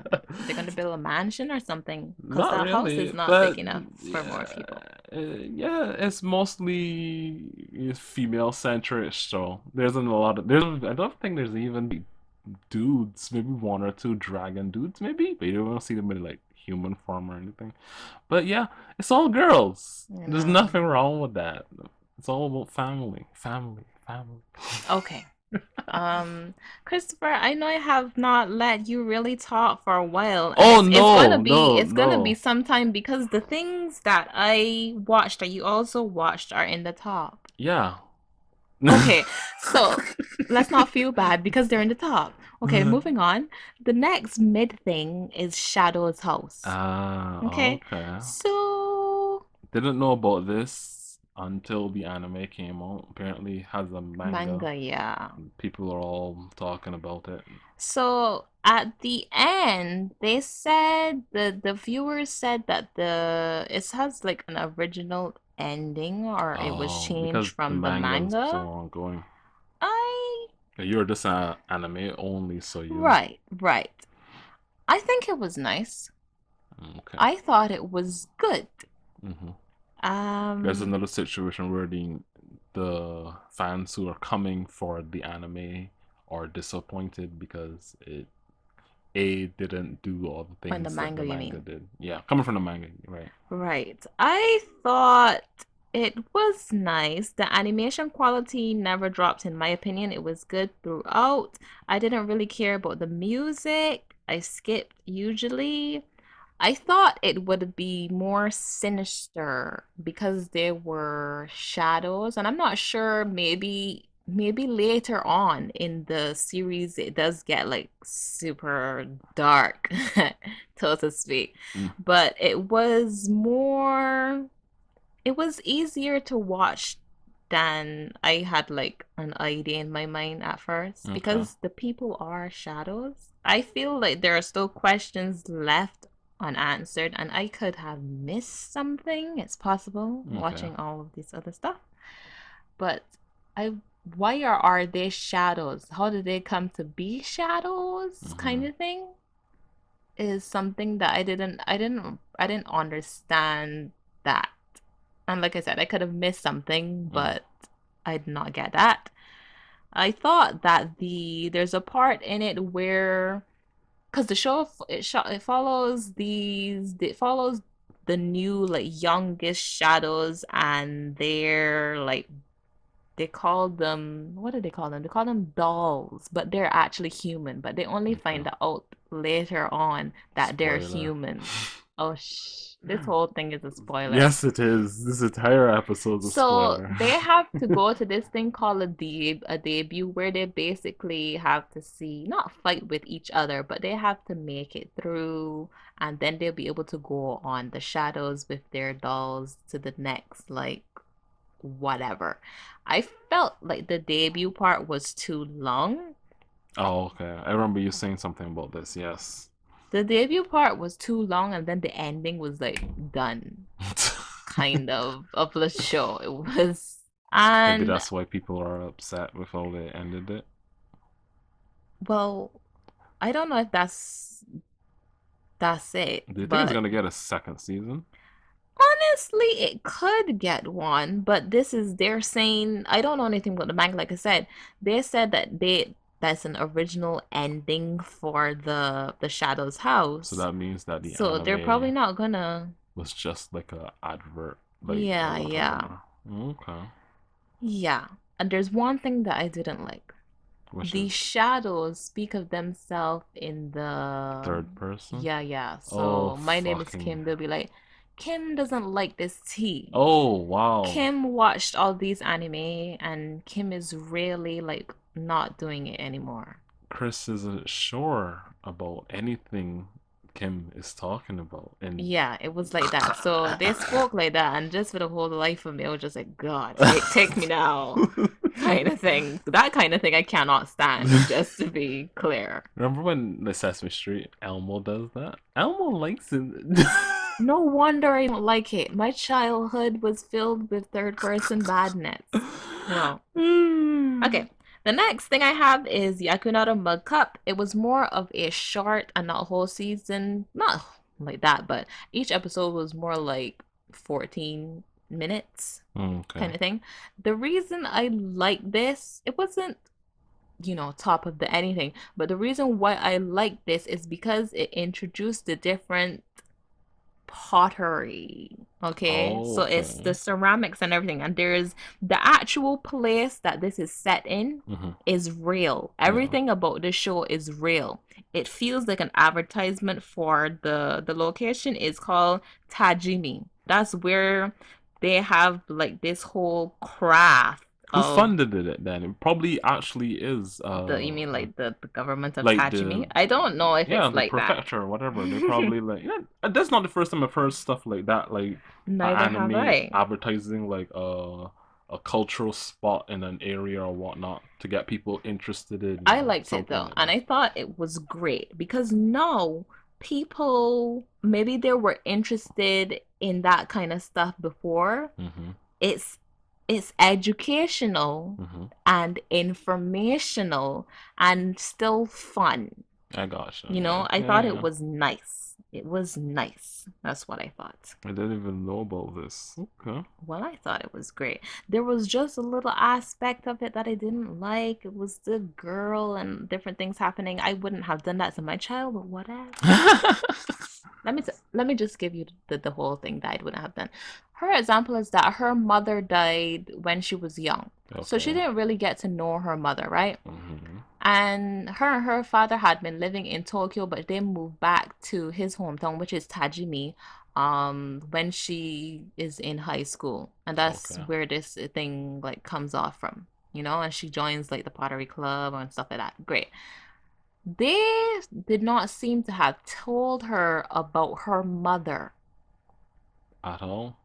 They're gonna build a mansion or something, because Not that house is really, not big but enough for more yeah, people. yeah, it's mostly female centric. So there's a lot of there's. I don't think there's even dudes. Maybe one or two dragon dudes. Maybe, but you don't see them in like human form or anything. But yeah, it's all girls. You There's know. nothing wrong with that. It's all about family, family, family. Okay. Um, Christopher, I know I have not let you really talk for a while, and Oh it's gonna no, be no, it's gonna be no. some time because the things that I watched that you also watched are in the top. Yeah. Okay, so let's not feel bad because they're in the top. Okay, moving on. The next mid thing is Shadow's house. Ah, Okay, okay. so Didn't know about this until the anime came out. Apparently has a manga. manga, yeah. People are all talking about it. So at the end, they said the viewers said that the it has like an original ending or it was Oh, changed because the from the manga's still manga. ongoing. I You're just an anime only, so you. right, right. I think it was nice. Okay. I thought it was good. Hmm. There's Um, another situation where the fans who are coming for the anime are disappointed because it A didn't do all the when the things that the manga, you manga mean? did. Yeah, coming from the manga, right? Right. I thought it was nice. The animation quality never dropped, in my opinion. It was good throughout. I didn't really care about the music. I skipped usually. I thought it would be more sinister because there were shadows, and I'm not sure, maybe maybe later on in the series it does get like super dark, so to speak. Mm, But it was easier to watch than I had like an idea in my mind at first okay. because the people are shadows. I feel like there are still questions left unanswered and I could have missed something. It's possible Okay. watching all of this other stuff. But I why are they shadows? How did they come to be shadows kind Hmm. of thing? Is something that I didn't understand that. And like I said, I could have missed something, Mm. but I did not get that. I thought that there's a part in it where because the show it follows it follows the new like youngest shadows and they're like they call them what do they call them? They call them dolls, but they're actually human. But they only Okay. find out later on that they're Spoiler. human. Oh, this whole thing is a spoiler. Yes, it is. This entire episode's a So spoiler. they have to go to this thing called a debut where they basically have to see not fight with each other, but they have to make it through and then they'll be able to go on the shadows with their dolls to the next like whatever. I felt like the debut part was too long. Oh, okay. I remember you saying something about this. Yes. The debut part was too long and then the ending was like done kind of the show. It was Maybe and that's why people are upset with how they ended it. well, I don't know if that's it, Do you think it's but gonna get a second season? honestly, it could get one, but this is they're saying I don't know anything about the manga. Like I said, they said that that's an original ending for the Shadow's So house. that means that the So they're probably anime not gonna. was just like a advert, like or Yeah, yeah, whatever. Okay. yeah. And there's one thing that I didn't like. Which The is shadows speak of themselves in the third person. yeah, yeah. Oh So my name is fucking. Kim. They'll be like, Kim doesn't like this tea. Oh wow. Kim watched all these anime and Kim is really like not doing it anymore. Chris isn't sure about anything Kim is talking about, and Yeah, it was like that. So they spoke like that, and just for the whole life of me, I was just like, God, take me now, kind of thing. That kind of thing I cannot stand, just to be clear. remember when the Sesame Street Elmo does that? Elmo likes it. No wonder I don't like it. My childhood was filled with third person badness. Well, okay. The next thing I have is Yakunara Mug Cup. It was more of a short and not a whole season. Not like that, but each episode was more like 14 minutes Okay. kind of thing. The reason I like this, it wasn't, top of the anything, but the reason why I like this is because it introduced the different pottery. Okay, Oh, so it's the okay. ceramics and everything, and there's the actual place that this is set in Hmm. is real. Yeah. Everything about the show is real. It feels like an advertisement for the location is called Tajimi. That's where they have like this whole craft Who of funded it then? It probably actually is you mean like the government of like Tajimi? I don't know if yeah, it's the like that. prefecture or whatever. They're probably like yeah. That's not the first time I've heard stuff like that, like Neither have anime I. advertising like a cultural spot in an area or whatnot to get people interested I in liked it something though, like and that. I thought it was great because now people maybe they were interested in that kind of stuff before. Mm-hmm. It's it's educational Mm-hmm. and informational and still fun. I gotcha. You Yeah. know, I Yeah. thought it Yeah. was nice. It was nice. That's what I thought. I didn't even know about this. Okay. Well, I thought it was great. There was just a little aspect of it that I didn't like. It was the girl and different things happening. I wouldn't have done that to my child, but whatever. Let me just give you the whole thing that I wouldn't have done. Her example is that her mother died when she was young. So she Okay. didn't really get to know her mother, right? Mm-hmm. And her father had been living in Tokyo, but they moved back to his hometown, which is Tajimi, when she is in high school. And that's Okay. where this thing like comes off from, and she joins like the pottery club and stuff like that. Great. They did not seem to have told her about her mother At all.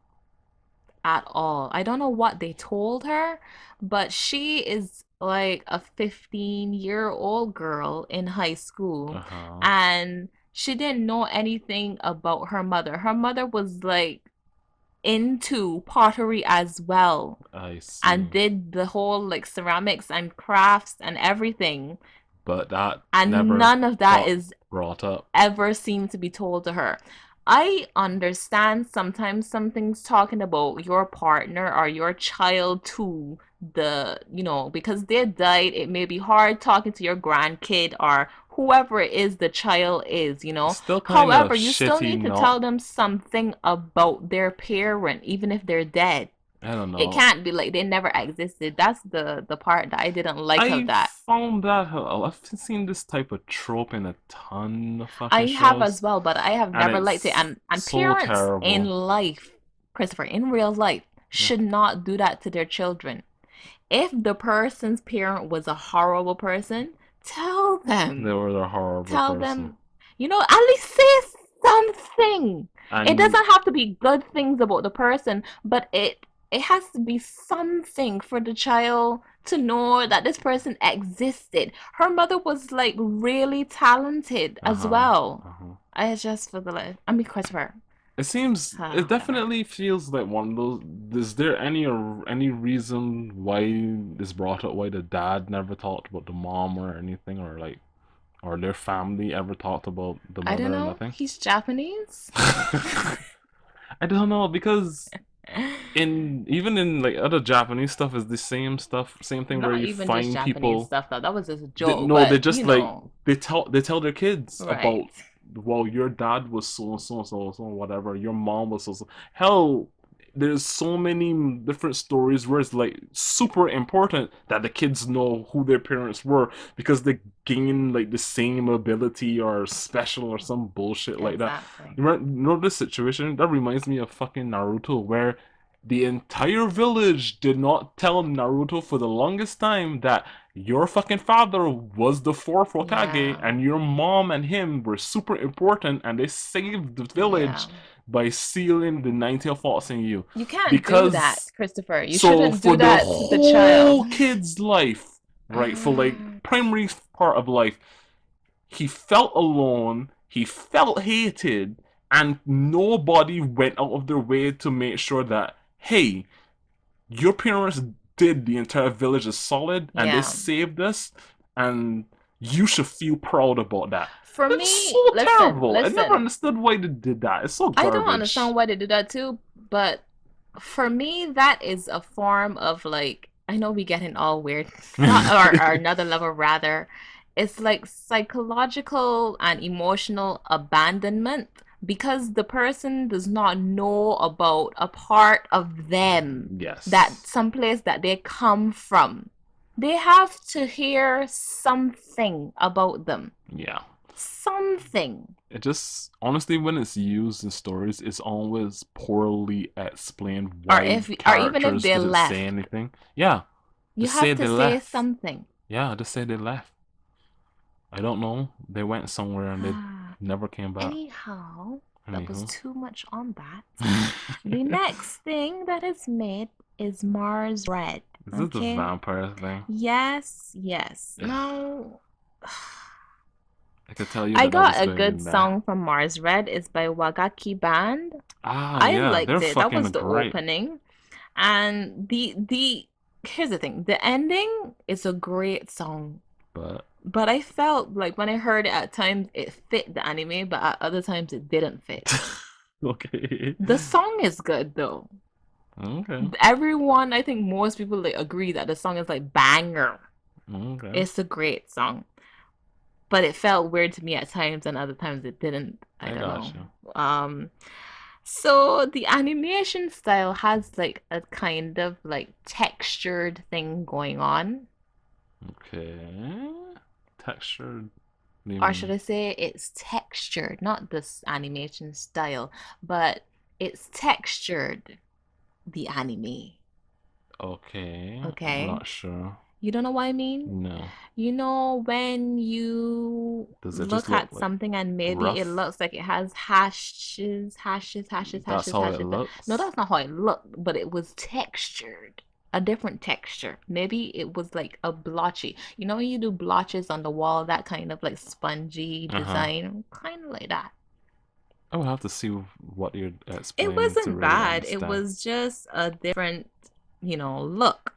at all. I don't know what they told her, but she is like a 15-year-old girl in high school, Uh-huh. and she didn't know anything about her mother. Her mother was like into pottery as well I and see. did the whole like ceramics and crafts and everything. But that And never none of that got is brought up. ever seem to be told to her. I understand sometimes something's talking about your partner or your child to because they died, it may be hard talking to your grandkid or whoever it is the child is. It's still kind of However, you still shitty need to not. tell them something about their parent, even if they're dead. I don't It know. can't be like they never existed. That's the part that I didn't like of I that. found that I've seen this type of trope in a ton of fucking I have shows, as well, but I have and never liked it. it's And so parents in terrible. life, Christopher, in real life, Yeah, should not do that to their children. If the person's parent was a horrible person, tell they them. were a horrible Tell person, them, at least say something. It and doesn't have to be good things about the person, but it has to be something for the child to know that this person existed. Her mother was like really talented uh as huh, well. uh huh. I just for the life. I mean, Christopher. It Whatever. definitely feels like one of those. Is there any reason why it's brought up why the dad never talked about the mom or anything, or like, or their family ever talked about the I don't mother or know. nothing? He's Japanese. I don't know because in even in like other Japanese stuff is the same stuff, same thing where Not you even just find Japanese people stuff though. That was just a that joke, no, they but just like they tell their kids right. about well your dad was so and so and so and so whatever, your mom was so hell. There's so many different stories where it's like super important that the kids know who their parents were because they gain like the same ability or special or some bullshit like that. Exactly. You know this situation that reminds me of fucking Naruto where the entire village did not tell Naruto for the longest time that your fucking father was the fourth Hokage Yeah. and your mom and him were super important and they saved the Yeah. village by sealing the 90 faults in you. You can't do that, Because Christopher. You so shouldn't for do the that to the child. whole kid's life, right, for like primary part of life, he felt alone, he felt hated, and nobody went out of their way to make sure that, hey, your parents did the entire village is solid and they Yeah. saved us, and you should feel proud about that. For That's me, so listen, terrible. I never listen. understood why they did that. It's so I don't garbage. understand why they do that too, but for me, that is a form of like, I know we getting all weird, not or another level rather. It's like psychological and emotional abandonment because the person does not know about a part of them that Yes. someplace that they come from. They have to hear something about them. Yeah. Something. It just honestly, when it's used in stories, it's always poorly explained why Or even if characters they didn't say left, anything. Yeah, you just say have to they say left. something. Yeah, just say they left. I don't know. They went somewhere and they never came back. Anyhow, that was Anywho. too much on that. The next thing that is made is Mars Red. Is this the Okay? vampire thing? Yes, yes. Now, I could tell you I that got was a going to be good there. song from Mars Red. It's by Wagaki Band. Ah, I yeah, they're liked it. That fucking was the great. opening. And the here's the thing. The ending is a great song. But But I felt like when I heard it at times it fit the anime, but at other times it didn't fit. okay, The song is good though. okay, Everyone, I think most people like agree that the song is like banger. okay. It's a great song. But it felt weird to me at times and other times it didn't. I I don't got know. you. So the animation style has like a kind of like textured thing going on. Okay, textured. What do you Or should mean? I say it's textured, not this animation style, but it's textured, the anime. Okay, I'm Okay. not sure. You don't know what I mean? No. You know when you Does it just look look at like something and maybe it rough? looks like it has That's how it No, looks. that's not how it looked, but it was textured. A different texture. Maybe it was like a blotchy. You know when you do blotches on the wall, that kind of like spongy Uh-huh. design? Kind of like that. I would have to see what you're It explaining to wasn't really bad. It understand. was just a different, look.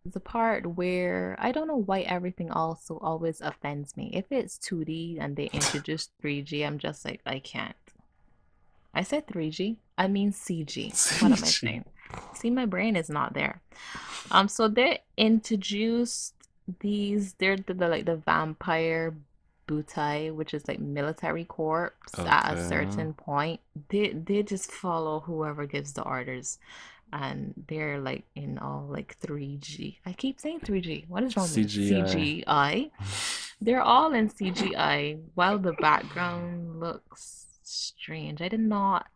The part where I don't know why everything also always offends me. If it's 2D and they introduce 3G, I'm just like, I can't. I said 3G. I mean CG. What am I CG. saying? See, my brain is not there. So they introduced they're like the vampire butai, which is like military corps at a Okay. certain point. They just follow whoever gives the orders. And they're like in all like 3G. I keep saying 3G. What is wrong with me? CGI. CGI. They're all in CGI while the background looks strange. I did not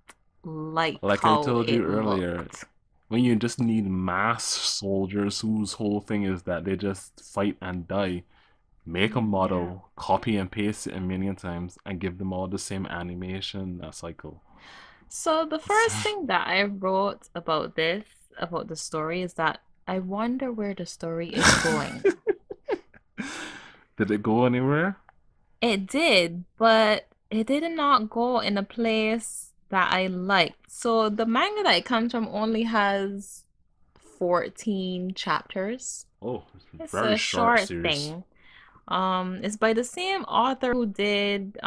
like Like I how told you it earlier, looked. when you just need mass soldiers whose whole thing is that they just fight and die, make a Yeah. model, copy and paste it a million times, and give them all the same animation cycle. So the first thing that I wrote about about the story, is that I wonder where the story is going. Did it go anywhere? It did, but it did not go in a place that I liked. So the manga that it comes from only has 14 chapters. Oh, It's very a short short series. thing. It's by the same author who did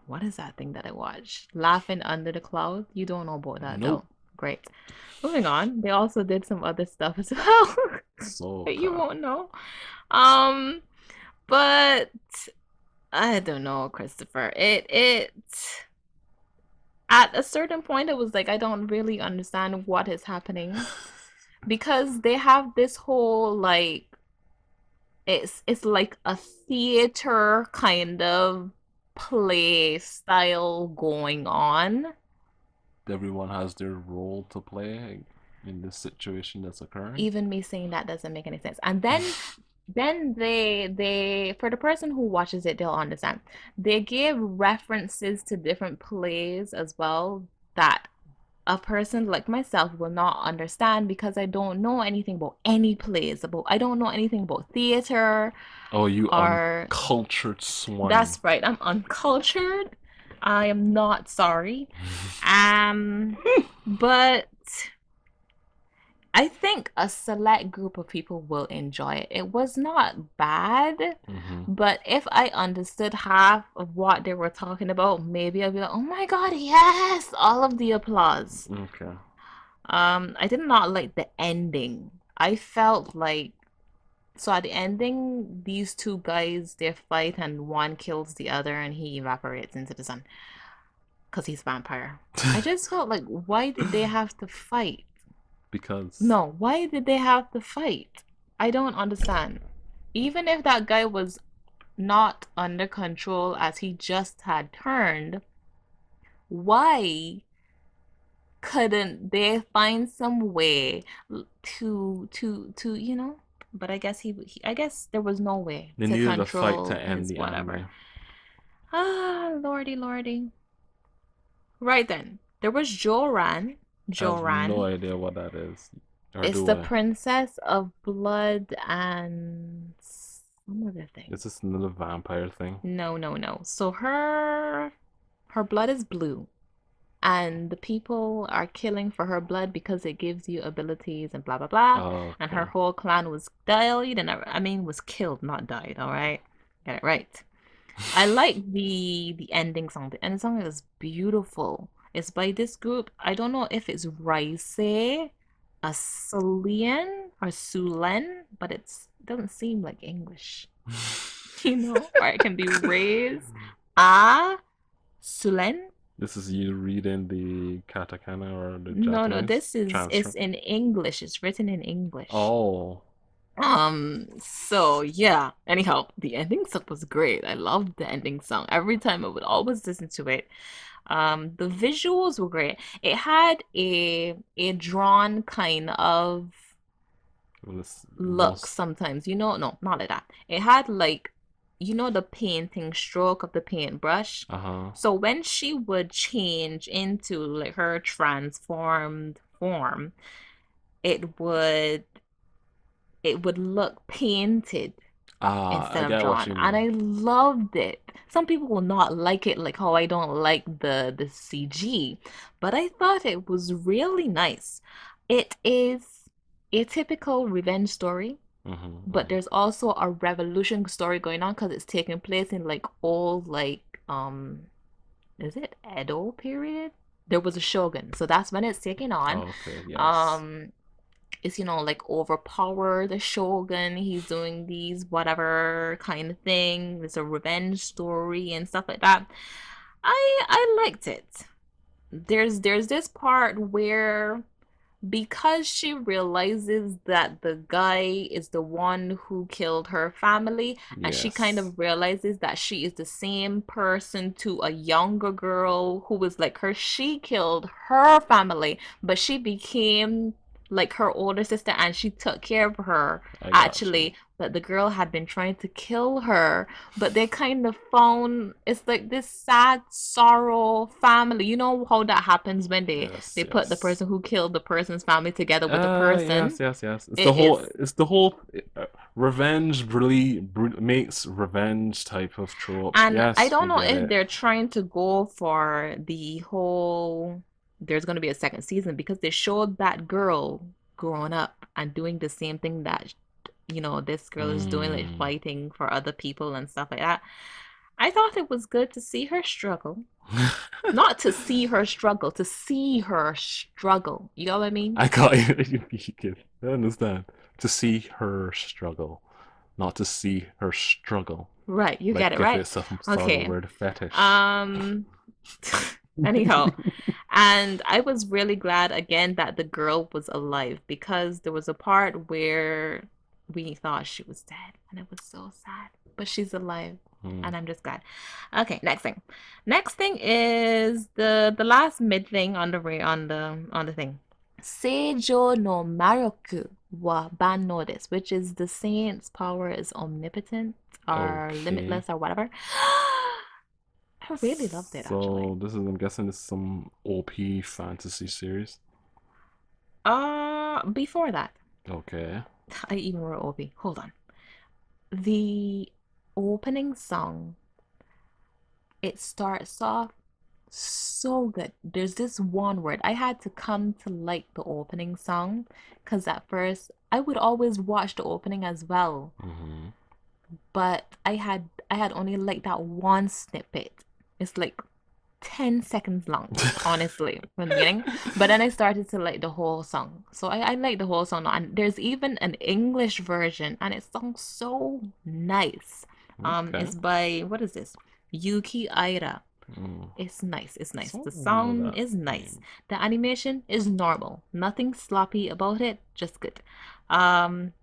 what is that thing that I watched? Laughing Under the Cloud. You don't know about that Nope. though. Great. Moving on. They also did some other stuff as well. So, But you won't know. Um, but I don't know, Christopher. It at a certain point it was like I don't really understand what is happening because they have this whole like it's like a theater kind of play style going on. everyone has their role to play in this situation that's occurring. Even me saying that doesn't make any sense. And then they for the person who watches it, they'll understand. They give references to different plays as well that a person like myself will not understand because I don't know anything about any plays about I don't know anything about theater Oh, you or uncultured swine. that's right, I'm uncultured. I am not sorry. Um but I think a select group of people will enjoy it. It was not bad, Mm-hmm. but if I understood half of what they were talking about, maybe I'd be like, "Oh my God, yes!" All of the applause. Okay. I did not like the ending. I felt like so at the ending, these two guys they fight and one kills the other and he evaporates into the sun because he's a vampire. I just felt like why did they have to fight? Because No, why did they have to fight? I don't understand. Even if that guy was not under control as he just had turned, why couldn't they find some way to but I guess I guess there was no way they to needed a fight to control end his the whatever. anime. Ah, lordy lordy. Right then, there was Joran. I have no Joran. idea what that is. Or It's do the I? princess of blood and some other thing. Is this another vampire thing? No, no, no. So her blood is blue, and the people are killing for her blood because it gives you abilities and blah blah blah. And her Okay. whole clan was died, and I mean was killed, not died. All right, get it right. I like the ending song. The ending song is beautiful. It's by this group. I don't know if it's Rise, Asulian, or Sulen, but it doesn't seem like English, or it can be Raise, Sulen. This is you reading the katakana or the No, no, Japanese this is transcript. it's in English. It's written in English. Oh, So yeah. Anyhow, the ending song was great. I loved the ending song. Every time I would always listen to it. The visuals were great. It had a drawn kind of look Most. sometimes. No, not like that. It had like, the painting stroke of the paintbrush. Uh-huh. So when she would change into like her transformed form, it would it would look painted Ah, I instead of get what drawn, you and mean. I loved it. Some people will not like it, like how I don't like the CG, but I thought it was really nice. It is a typical revenge story, Mm-hmm, but mm-hmm. there's also a revolution story going on because it's taking place in like old, like, is it Edo period? There was a shogun, so that's when it's taking on. Okay, yes. um is, like, overpower the shogun. He's doing these whatever kind of thing. It's a revenge story and stuff like that. I liked it. There's this part where, because she realizes that the guy is the one who killed her family, and she kind Yes. of realizes that she is the same person to a younger girl who was like her. She killed her family, but she became like her older sister and she took care of her, I got you. actually. But the girl had been trying to kill her, but they kind of found, it's like this sad sorrow family. You know how that happens when Yes, they put the yes. person who killed the person's family together with the person. Yes, yes, yes. It is. It's the whole revenge really makes revenge type of trope. And I Yes, we don't know get if it. they're trying to go for the whole, there's going to be a second season, because they showed that girl growing up and doing the same thing that, this girl is doing, like Mm. fighting for other people and stuff like that. I thought it was good to see her struggle. Not to see her struggle, to see her struggle. You know what I mean? I got you. You can I understand. To see her struggle, not to see her struggle. Right, you Like get it, if right? it's some sort of Okay. weird fetish. Um, anyhow, and I was really glad again that the girl was alive, because there was a part where we thought she was dead and it was so sad. But she's alive Mm. and I'm just glad. Okay, next thing. Next thing is the last mid thing on the thing. Seijo no Maroku wa Banno desu, which is the saint's power is omnipotent or Okay. limitless or whatever. I really loved it, actually. So this is, I'm guessing, this is some OP fantasy series. Before that, Okay. I even wrote OP. Hold on. The opening song, it starts off so good. There's this one word. I had to come to like the opening song, because at first I would always watch the opening as well, Mm-hmm. but I had only liked that one snippet. It's like 10 seconds long, honestly, from the beginning. But then I started to like the whole song. So I like the whole song now. And there's even an English version and it sounds so nice. Okay. It's by, what is this? Yuki Aira. Mm. It's nice. It's nice. The Something know sound that is nice. name. The animation is normal. Nothing sloppy about it. Just good.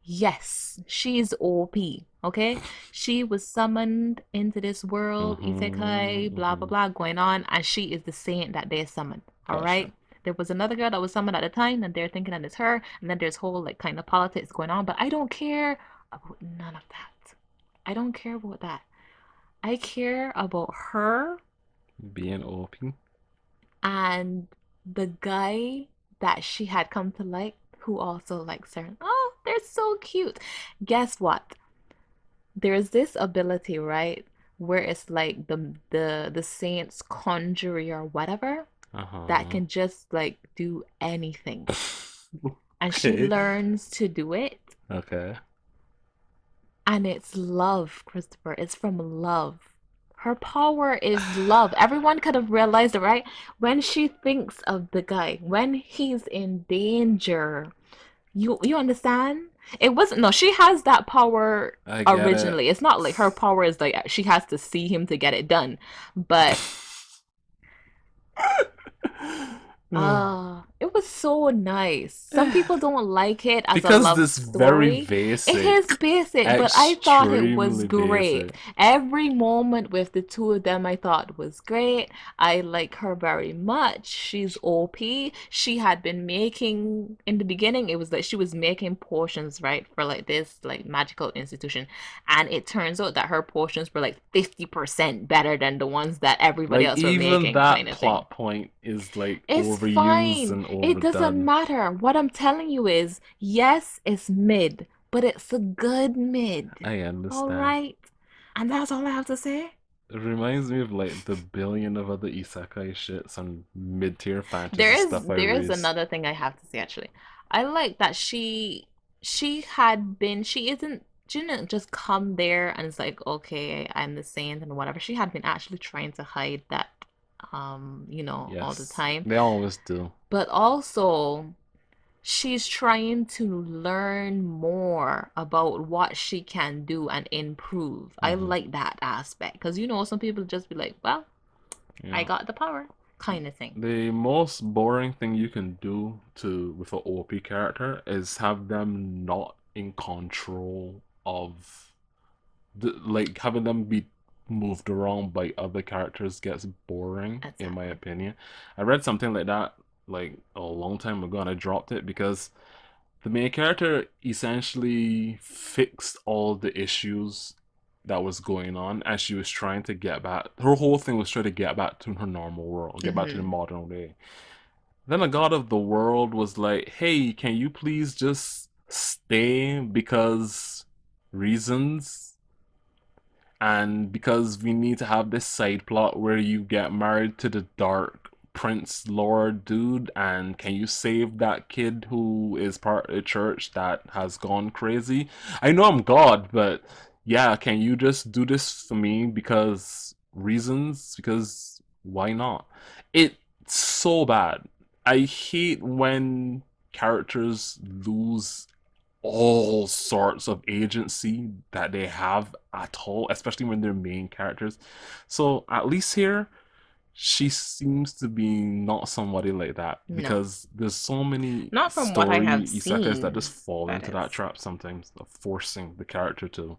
Yes, she's OP. Okay, she was summoned into this world, Mm-hmm. isekai, blah blah Mm-hmm. blah, going on, and she is the saint that they summoned. All Gotcha. right. There was another girl that was summoned at the time, and they're thinking that it's her, and then there's whole like kind of politics going on. But I don't care about none of that. I don't care about that. I care about her Being OP. and the guy that she had come to like, who also likes her. Oh, they're so cute. Guess what? There's this ability, right? Where it's like the saints conjure or whatever that Uh-huh. can just like do anything. And she Okay. learns to do it. Okay. And it's love, Christopher. It's from love. Her power is love. Everyone could have realized it, right? When she thinks of the guy, when he's in danger, you understand? It wasn't, no, she has that power I get it. originally. It's not like her power is like she has to see him to get it done. But it was so nice. Some people don't like it as a Because love this very story. It is basic, basic, but I thought it was extremely great. basic. Every moment with the two of them I thought was great. I like her very much. She's OP. She had been making in the beginning, it was like she was making potions, right, for like this like magical institution. And it turns out that her potions were like 50% better than the ones that everybody Like else were even making, kind that of thing. plot point is like It's overused fine. and It doesn't overdone. matter. What I'm telling you is, yes, it's mid, but it's a good mid. I All understand. right. And that's all I have to say. It reminds me of like the billion of other isekai shit, some mid-tier There fantasy is stuff I there is raised. another thing I have to say actually. I like that she had been she didn't just come there and it's like, okay, I'm the saint and whatever. She had been actually trying to hide that all the Yes, time. they always do. But also she's trying to learn more about what she can do and improve. I Hmm. like that aspect because some people just be like, well, I Yeah. got the power, kind of thing. The most boring thing you can do to with an OP character is have them not in control of like having them be moved around by other characters gets boring in my Exactly. opinion. I read something like that like a long time ago and I dropped it because the main character essentially fixed all the issues that was going on as she was trying to get back. Her whole thing was trying to get back to her normal world, get back to the Hmm. modern day. Then the god of the world was like, hey, can you please just stay because reasons? And because we need to have this side plot where you get married to the dark prince lord dude, and can you save that kid who is part of the church that has gone crazy? I know I'm god, but yeah, can you just do this for me because reasons? Because why not? It's so bad. I hate when characters lose all sorts of agency that they have at all, especially when they're main characters. So at least here, she seems to be not somebody like that No, because there's so many not from what I have story isekais that just seen. fall That into that is. trap sometimes of forcing the character to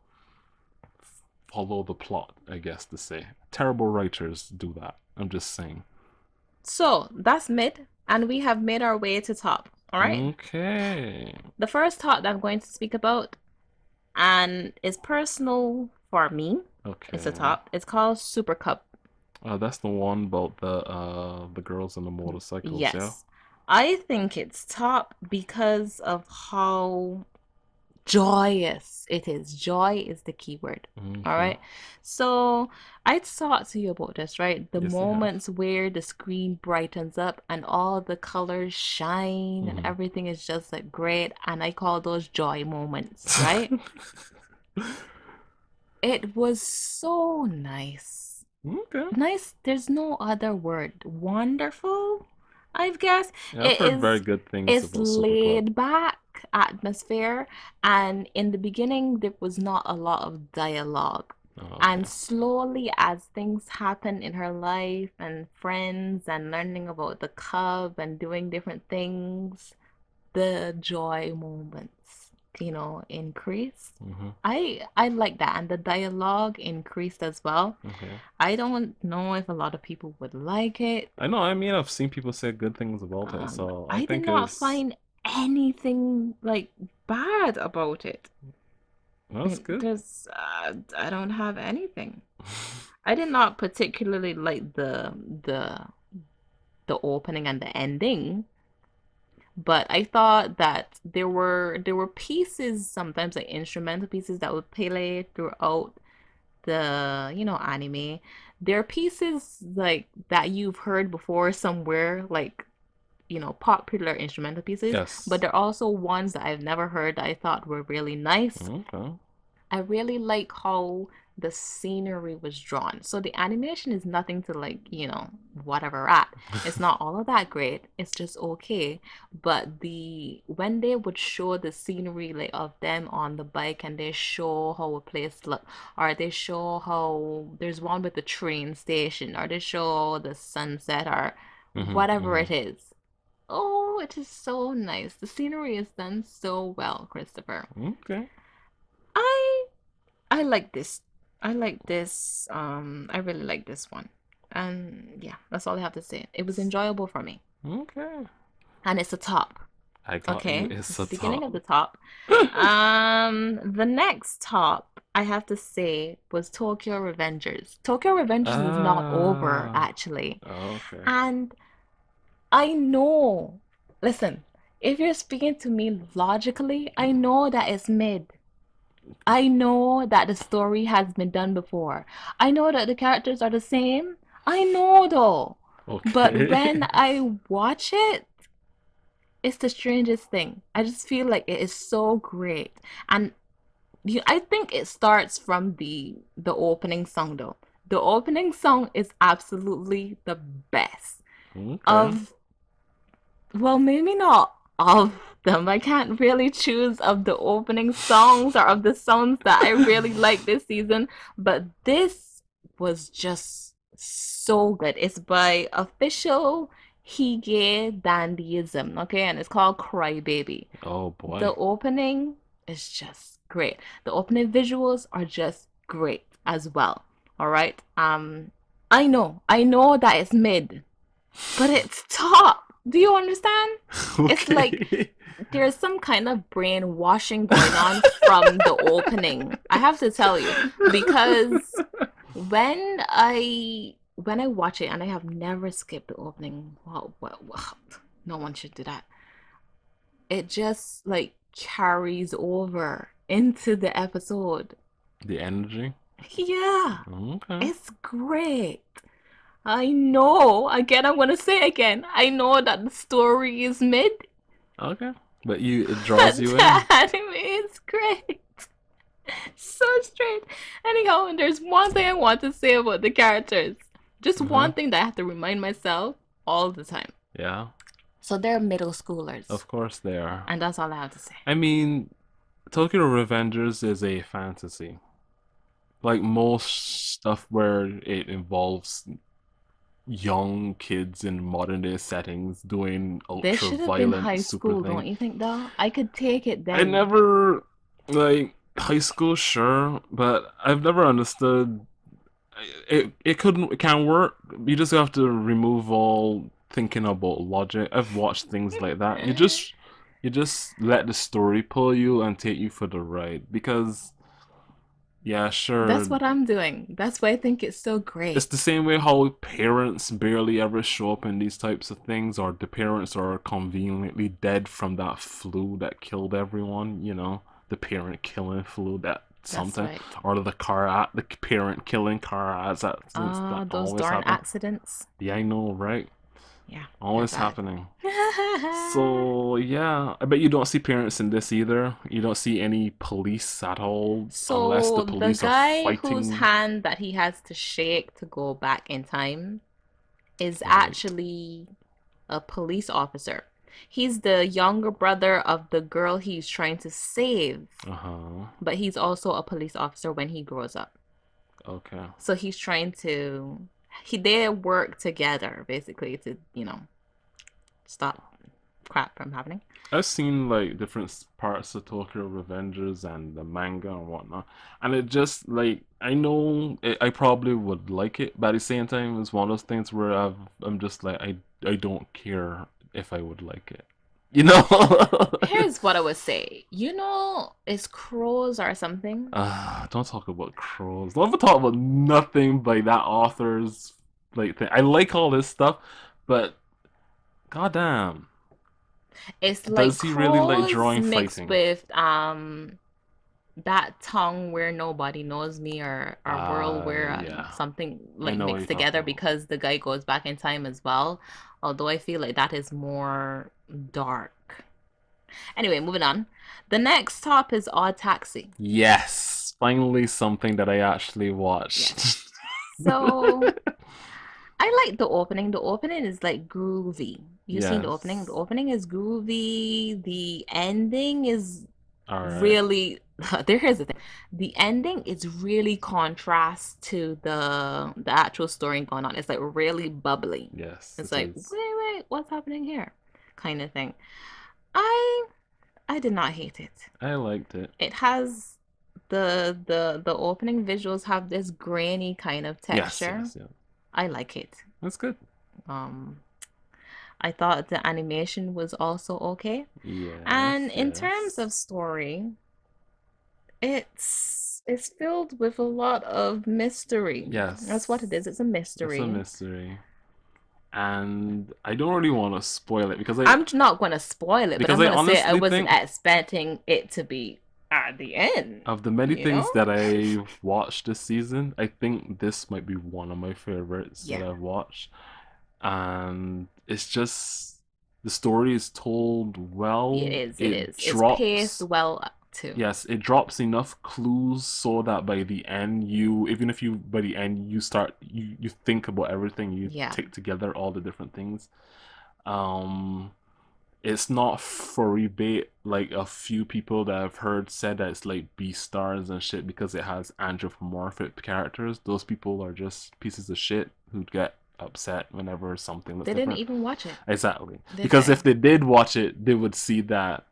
follow the plot, I guess to say. Terrible writers do that. I'm just saying. So that's mid, and we have made our way to top. All right. Okay. The first top that I'm going to speak about, and is personal for me, it's a Okay. top. It's called Super Cup. That's the one about the girls and the motorcycles, yeah? Yes. I think it's top because of how joyous it is. Joy is the key word. All Okay. right. So I talked to you about this, right? The Yes, you have. moments where the screen brightens up and all the colors shine and Hmm. everything is just like great. And I call those joy moments, right? It was so nice. Okay. Nice, there's no other word. Wonderful, I guess. Yeah, I've It heard very is good things it's about Super Club. laid back atmosphere, and in the beginning there was not a lot of dialogue. Oh, And okay. slowly as things happen in her life and friends and learning about the cub and doing different things, the joy moments, increased. Hmm. I like that, and the dialogue increased as well. Okay. I don't know if a lot of people would like it. I know. I mean, I've seen people say good things about it, so I I did think not it's find anything like bad about it. that's good. I don't have anything. I did not particularly like the opening and the ending, but I thought that there were pieces sometimes like instrumental pieces that would play throughout the anime. There are pieces like that you've heard before somewhere, like popular instrumental pieces, but Yes. there are also ones that I've never heard that I thought were really nice. Okay. I really like how the scenery was drawn. So the animation is nothing to like, whatever at. It's not all of that great. It's just okay. But the when they would show the scenery like of them on the bike and they show how a place look, or they show how there's one with the train station, or they show the sunset or Hmm. whatever Hmm. it is. Oh, it is so nice. The scenery is done so well, Christopher. Okay. I I like this. I like this. I really like this one. And yeah, that's all I have to say. It was enjoyable for me. Okay. And it's a top. I got you. Okay? It's It's a the beginning of top. the top. The next top I have to say was Tokyo Revengers. Tokyo Revengers is not over, Ah. actually. Okay. And I know, listen, if you're speaking to me logically, I know that it's mid. I know that the story has been done before. I know that the characters are the same. I know though. But Okay. when I watch it, it's the strangest thing. I just feel like it is so great. And I think it starts from the opening song though. The opening song is absolutely the best Okay. of, well, maybe not of them. I can't really choose of the opening songs or of the songs that I really like this season, but this was just so good. It's by Official Hige Dandyism, okay, and it's called Cry Baby. Oh The boy. opening is just great. The opening visuals are just great as well. All right. I know that it's mid, but it's top. Do you understand? It's like Okay. there's some kind of brainwashing going on from the opening. I have to tell you, because when I watch it, and I have never skipped the opening. Wow. No one should do that. It just like carries over into the episode. The energy. Yeah, Okay. it's great. I know. Again, I'm gonna say again. I know that the story is mid, Okay. But it draws but you the in. anime is great. So straight. Anyhow, and there's one thing I want to say about the characters. Just Uh-huh. one thing that I have to remind myself all the time. Yeah. So they're middle schoolers, Of course they are. and that's all I have to say. I mean, Tokyo Revengers is a fantasy. Like most stuff where it involves young kids in modern day settings doing This ultra should have been violent high super school, thing. don't you think, though? I could take it I then. never like high school, sure, but I've never understood it can work. You just have to remove all thinking about logic. I've watched things like that. You just let the story pull you and take you for the ride because yeah, sure. That's what I'm doing. That's why I think it's so It's great. the same way how parents barely ever show up in these types of things, or the parents are conveniently dead from that flu that killed everyone, the parent killing flu that That's sometimes, right. or the parent killing car accidents that Those always darn happen. accidents. Yeah, I know, right? Yeah, they're Always bad. happening. So yeah, I bet you don't see parents in this either. You don't see any police at all, unless the So the police are guy whose fighting. hand that he has to shake to go back in time is Right. actually a police officer. He's the younger brother of the girl he's trying to save, Uh huh. but he's also a police officer when he grows up. Okay. So he's trying to they work together basically to, stop crap from happening. I've seen like different parts of Tokyo Revengers and the manga and whatnot, and it just like I probably would like it, but at the same time, it's one of those things where I'm just like I don't care if I would like it, you know. Here's what I would say. It's crows or something. Don't talk about crows. Don't ever talk about nothing by that author's like thing. I like all this stuff, but goddamn, It's like does he really like crows drawing mixed fighting? with that tongue where nobody knows me, or world where Yeah. something I like know what you're mixed together talking about. because the guy goes back in time as well. Although I feel like that is more dark. Anyway, moving on. The next top is Odd Taxi. Yes, finally something that I actually Yes. watched. So I like the opening. The opening is like groovy. You seen the opening? The Yes. opening is groovy. The ending is All right. really here's the thing. The ending is really contrast to the actual story going on. It's like really bubbly. Yes, It's it like, is. wait, what's happening here? kind of thing. I I did not hate it. I liked it. It has the opening visuals have this grainy kind of Yes, texture. yes, yeah. I like it. That's good. Um, I thought the animation was also okay. Yes, And in terms yes. of story, it's filled with a lot of mystery. That's what it Yes. is. It's a It's a mystery. mystery. And I don't really want to spoil it I'm not going to spoil it, but because I'm I going to say I honestly wasn't think expecting it to be at the end, of the many you know? things that I watched this season, I think this might be one of my favorites that Yeah, I've watched. And it's just the story is told it well. is. It It is. It's paced drops well too. Yes, it drops enough clues so that by the end you even if you by the end you start you think about everything, you Yeah. take together all the different things. Um it's not furry bait like a few people that I've heard said that it's like B stars and shit because it has anthropomorphic characters. Those people are just pieces of shit who get upset whenever something looks They didn't different. even watch it, Exactly. did Because if they? they did watch it, they would see that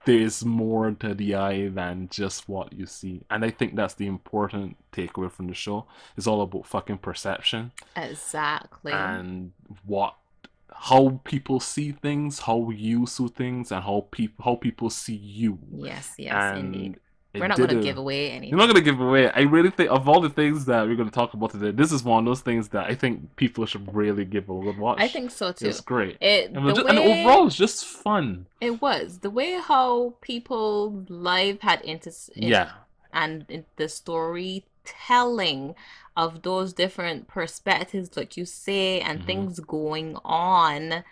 there's more to the eye than just what you see. And I think that's the important takeaway from the show. It's all about fucking perception Exactly. and what how people see things, how you see things, and how people see you. Yes, yes, indeed. And We're it not going did to a give away you're not anything. gonna give away. I really think of all the things that we're gonna talk about today, this is one of those things that I think people should really give a good I watch. think so It's too. great, It the and overall, way it's just fun. it was, the way how people's life had Yeah. and the storytelling of those different perspectives, like you say, and Hmm. things going on,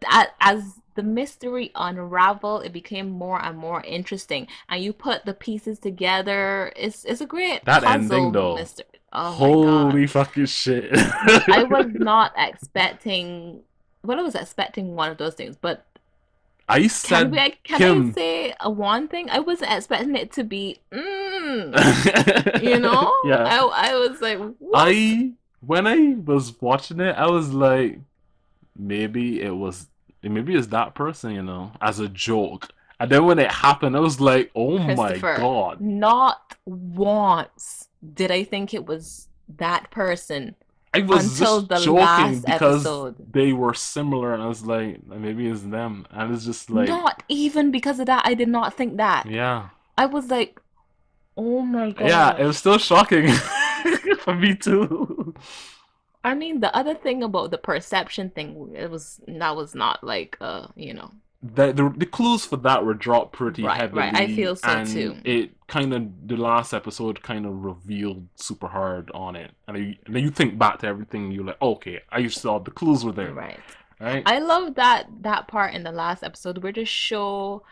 that as the mystery unraveled, it became more and more interesting. And you put the pieces together. It's a great That ending puzzle though, mystery. Oh my God. holy fucking shit! I was not expecting, well, I was expecting one of those things, but I said can I Kim. say a one thing? I wasn't expecting it to be you know? Yeah, I was like, what? I when I was watching it, I was like, maybe it was, maybe it's that person, as a joke. And then when it happened, I was like, oh my Christopher, god. not once did I think it was that person I was until just the joking last because episode. they were similar, and I was like, maybe it's them. And it's just like, Not even because of that, I did not think that. yeah. I was like, oh my Yeah, it was gosh. still shocking for me too. I mean, the other thing about the perception thing, that was not like The clues for that were dropped pretty right, right. I heavily, feel so and too. it kind of the last episode kind of revealed super hard on it. And then you think back to everything, and you're like, okay, I saw the clues were there, Right. right? I love that part in the last episode where they show,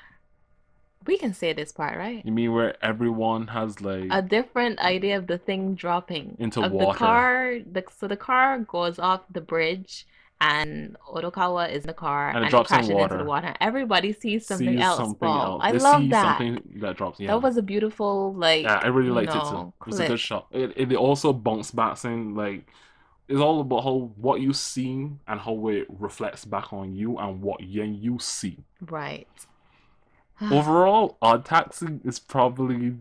we can say this part, right? You mean where everyone has like A different idea of the thing dropping. into Of the water, car, so the car goes off the bridge and Odokawa is in the car and it and it drops in crashes into the water, water. Everybody sees something sees else something fall. else. I They love see that. something that drops. That Yeah, was a beautiful, yeah, I like, really liked it too. It was a good clip. shot. It also bounced back saying like it's all about how what you see and how it reflects back on you and what you see. Right. Overall, Odd Taxi is probably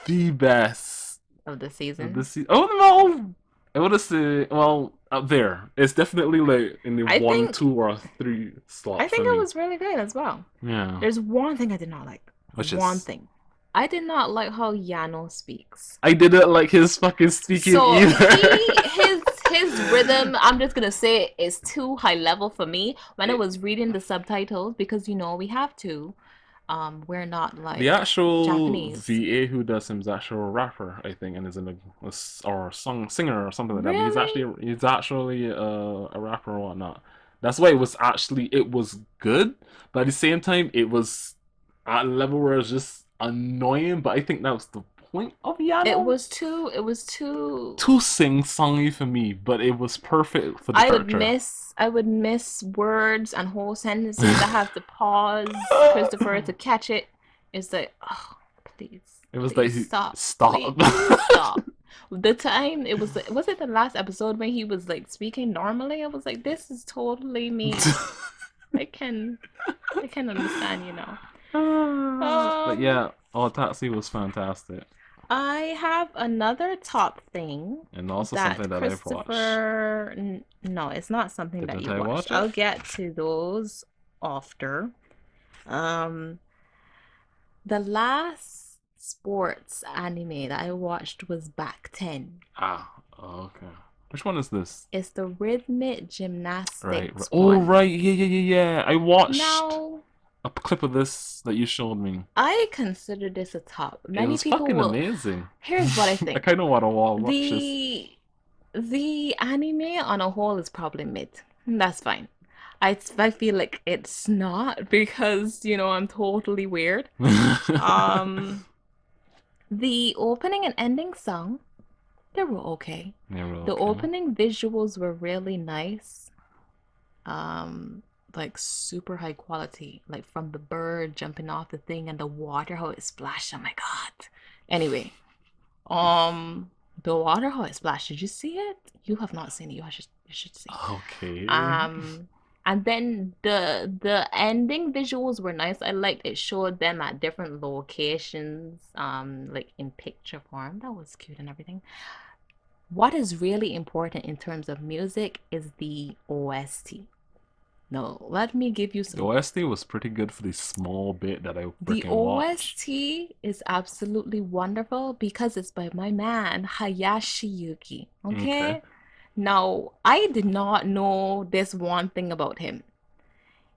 the best Of the of season. this season. Oh no, I would say well up there. It's definitely like in the I one, think two, or three I slot for think it me. was really good as well. Yeah, There's one thing I did not like. which One is thing. I did not like how Yano speaks. I didn't like his fucking speaking So either. his rhythm, I'm just gonna say, is too high level for me. When I was reading the subtitles, because we have to, we're not The like actual Japanese. VA who does him is actually a rapper, I think, and is in or a song singer or something like that. But Really? he's actually a rapper or whatnot. That's why it was good, but at the same time it was at a level where it's just annoying. But I think that was the point of Yano It was too to sing songy for me, but it was perfect for the character. I would miss words and whole sentences. I have to pause, Christopher, to catch it. It's like, oh, please, It was like please stop. stop. Please stop. The time it was it the last episode when he was like speaking normally? I was like, this is totally me. I can I can understand, you know. But Um, yeah, oh, Taxi was fantastic, I have another top thing and also something that that I've watched. No, it's not something that Didn't you I watched. watch it? I'll get to those after. Um, the last sports anime that I watched was Back 10. Ah, okay. Which one is this? It's the rhythmic Right. gymnastics Oh, one. right. Yeah, yeah, yeah, yeah. I watched Now, a clip of this that you showed me. I consider this a top. It Many was people fucking will. amazing. Here's what I I think. kind of want to watch this. The the anime on a whole is probably mid. That's fine. I feel like it's not because, you know, I'm totally weird. Um, the opening and ending song, they were okay. Yeah, well, The okay. opening visuals were really nice. Um, like super high quality, like from the bird jumping off the thing and the water how it splashed. Oh my God. Anyway, um, the water how it splashed. Did you see it? You have not seen it. You should see. Okay. Um, and then the ending visuals were nice. I liked it showed them at different locations, like in picture form. That was cute and everything. What is really important in terms of music is the OST. No, let me give you The some. OST was pretty good for the small bit that I The freaking watched. OST is absolutely wonderful because it's by my man Hayashi Yuki. Okay. Okay? Now, I did not know this one thing about him.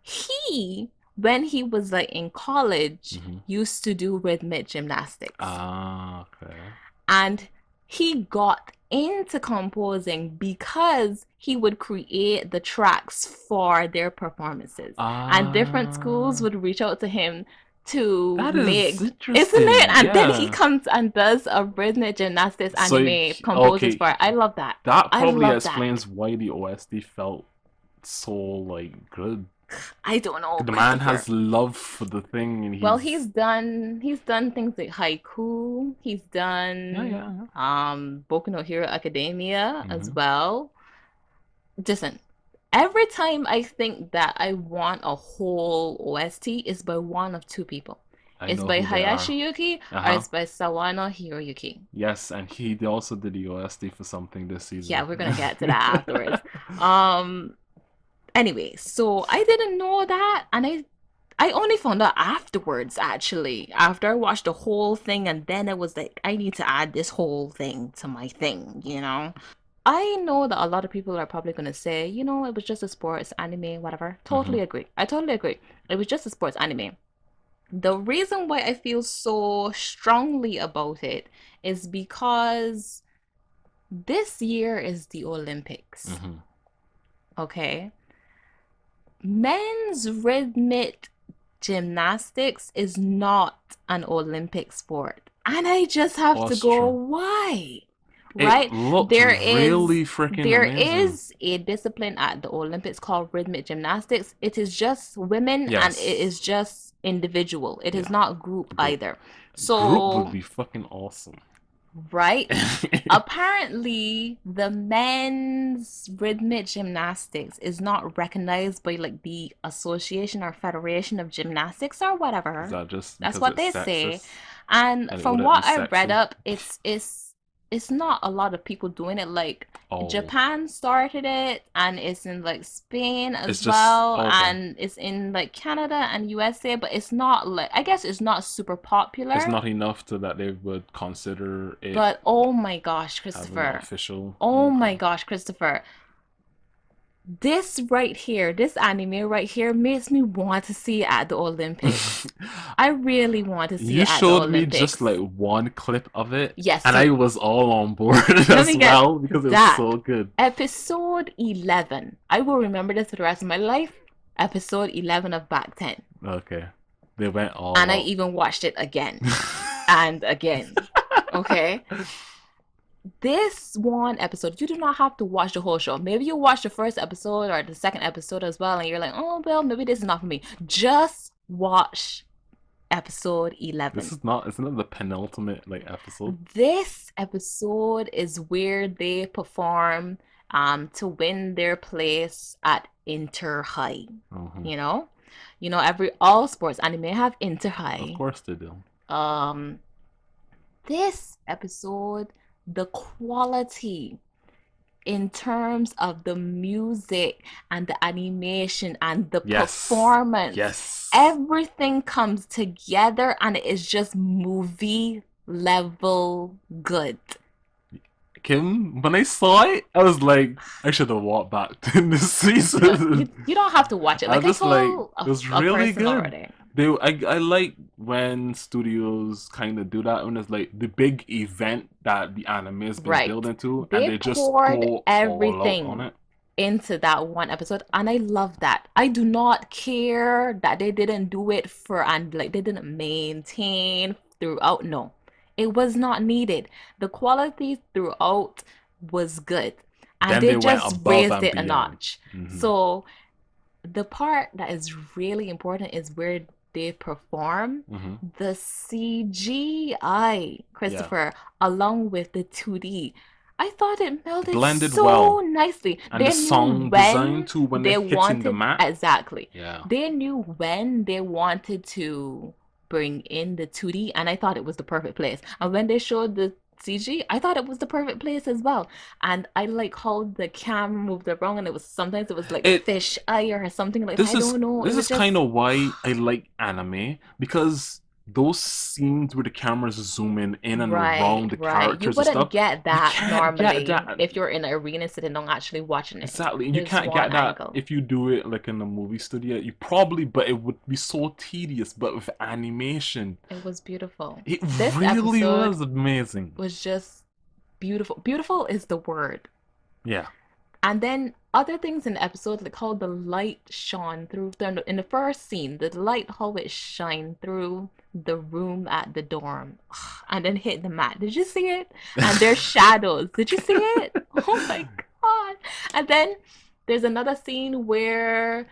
He, when he was like in college, Mm-hmm. used to do rhythmic gymnastics. Ah, okay. And he got into composing because he would create the tracks for their performances. And different schools Ah, would reach out to him to that is make, isn't interesting. it? And then he Yeah. comes and does a rhythmic gymnastics So, anime, composes okay, for it. I love that. that I probably love that. explains why the OST felt so like good. I don't know, The man Christopher. has love for the thing, and Well, he's he's done things like haiku. He's yeah, done yeah. Boku no Hero Academia as Mm-hmm. well. Listen, every time I think that I want a whole OST is by one of two people. I It's know by who they Hayashi are. Yuki Uh or huh. it's by Sawano Hiroyuki. Yes, and he also did the OST for something this Yeah, season. we're gonna get to that afterwards. Um, anyway, so I didn't know that, and I only found out afterwards, actually, after I watched the whole thing, and then it was like, I need to add this whole thing to my thing, you know? I know that a lot of people are probably going to say, you know, it was just a sports anime, whatever. Mm-hmm. Totally agree. I totally agree. It was just a sports anime. The reason why I feel so strongly about it is because this year is the Olympics, Mm-hmm. okay? Men's rhythmic gymnastics is not an Olympic sport. And I just have Oh, to that's go, true. why? It Right? looked There really is freaking there amazing. is a discipline at the Olympics called rhythmic gymnastics. It is just women and it Yes. is just individual. It is Yeah. not group Group. either. Group would So, be fucking awesome. right? Apparently, the men's rhythmic gymnastics is not recognized by like the Association or Federation of Gymnastics or Is whatever. that just That's because what it's they say. sexist And and it from wouldn't be what I've read sexy? up, it's not a lot of people doing it. Like Oh, Japan started it and it's in like Spain it's as just well okay. and it's in like Canada and USA, but it's not like I guess it's not super It's popular. not enough to that they would consider it But oh my gosh, as an Christopher. official. Oh Okay. my gosh, Christopher. This right here, this anime right here makes me want to see it at the Olympics. I really want to see You it at the showed me just Olympics. like one clip of it, Yes, and I so was all on board let as me get well because it was that. so good. Episode 11. I will remember this for the rest of my life. Episode 11 of Back 10. Okay. They went And I all even watched it again out. and again. Okay? This one episode, you do not have to watch the whole show. Maybe you watch the first episode or the second episode as well, and you're like, oh, well, maybe this is not for me. Just watch episode This 11. is not. Isn't it the penultimate like episode? This episode is where they perform to win their place at Inter High. Hmm. You know? Every all sports anime have Inter Of High. course they do. Um this episode, the quality in terms of the music and the animation and the Yes. performance, Yes. everything comes together and it is just movie level good. Kim, when I saw it, I was like, I should have walked back in this You don't you, season. you don't have to watch it. I Like was I just like, told it was a really person good. already. I like when studios kind of do that when it's like the big event that the anime has been Right. building to, and They they just poured go all out on everything it. into that one episode and I love that. I do not care that they didn't do it for and like they didn't maintain throughout. No. It was not needed. The quality throughout was good and Then they they went just above raised and it a beyond. notch. Hmm. So the part that is really important is where they perform Hmm. the CGI, Yeah, Christopher, along with the 2D. I thought it melded blended so well, nicely. and the They knew song design when too when they're they hitting the wanted, mat. exactly. Yeah. They knew when they wanted to bring in the 2D, and I thought it was the perfect place. And when they showed the CG, I thought it was the perfect place as well. And I like how the camera moved around, and it was sometimes it was like It fish eye or something like that. this I is don't know. It this was is kind just of why I like anime, because those scenes where the camera's zooming in and right, around the right. You characters and wouldn't stuff, get you that can't get normally that. if you're in an arena sitting down actually watching it. Exactly, and you There's can't one get that angle. if you do it like in a movie studio. You probably, but it would be so tedious. But with animation, It was beautiful. it This really episode was amazing. was just beautiful. Beautiful is the word. Yeah. And then other things in the episode, like how the light shone through in the first scene, the light how it shined through the room at the dorm and then hit the mat. Did you see it? And there's shadows. Did you see it? Oh my God. And then there's another scene where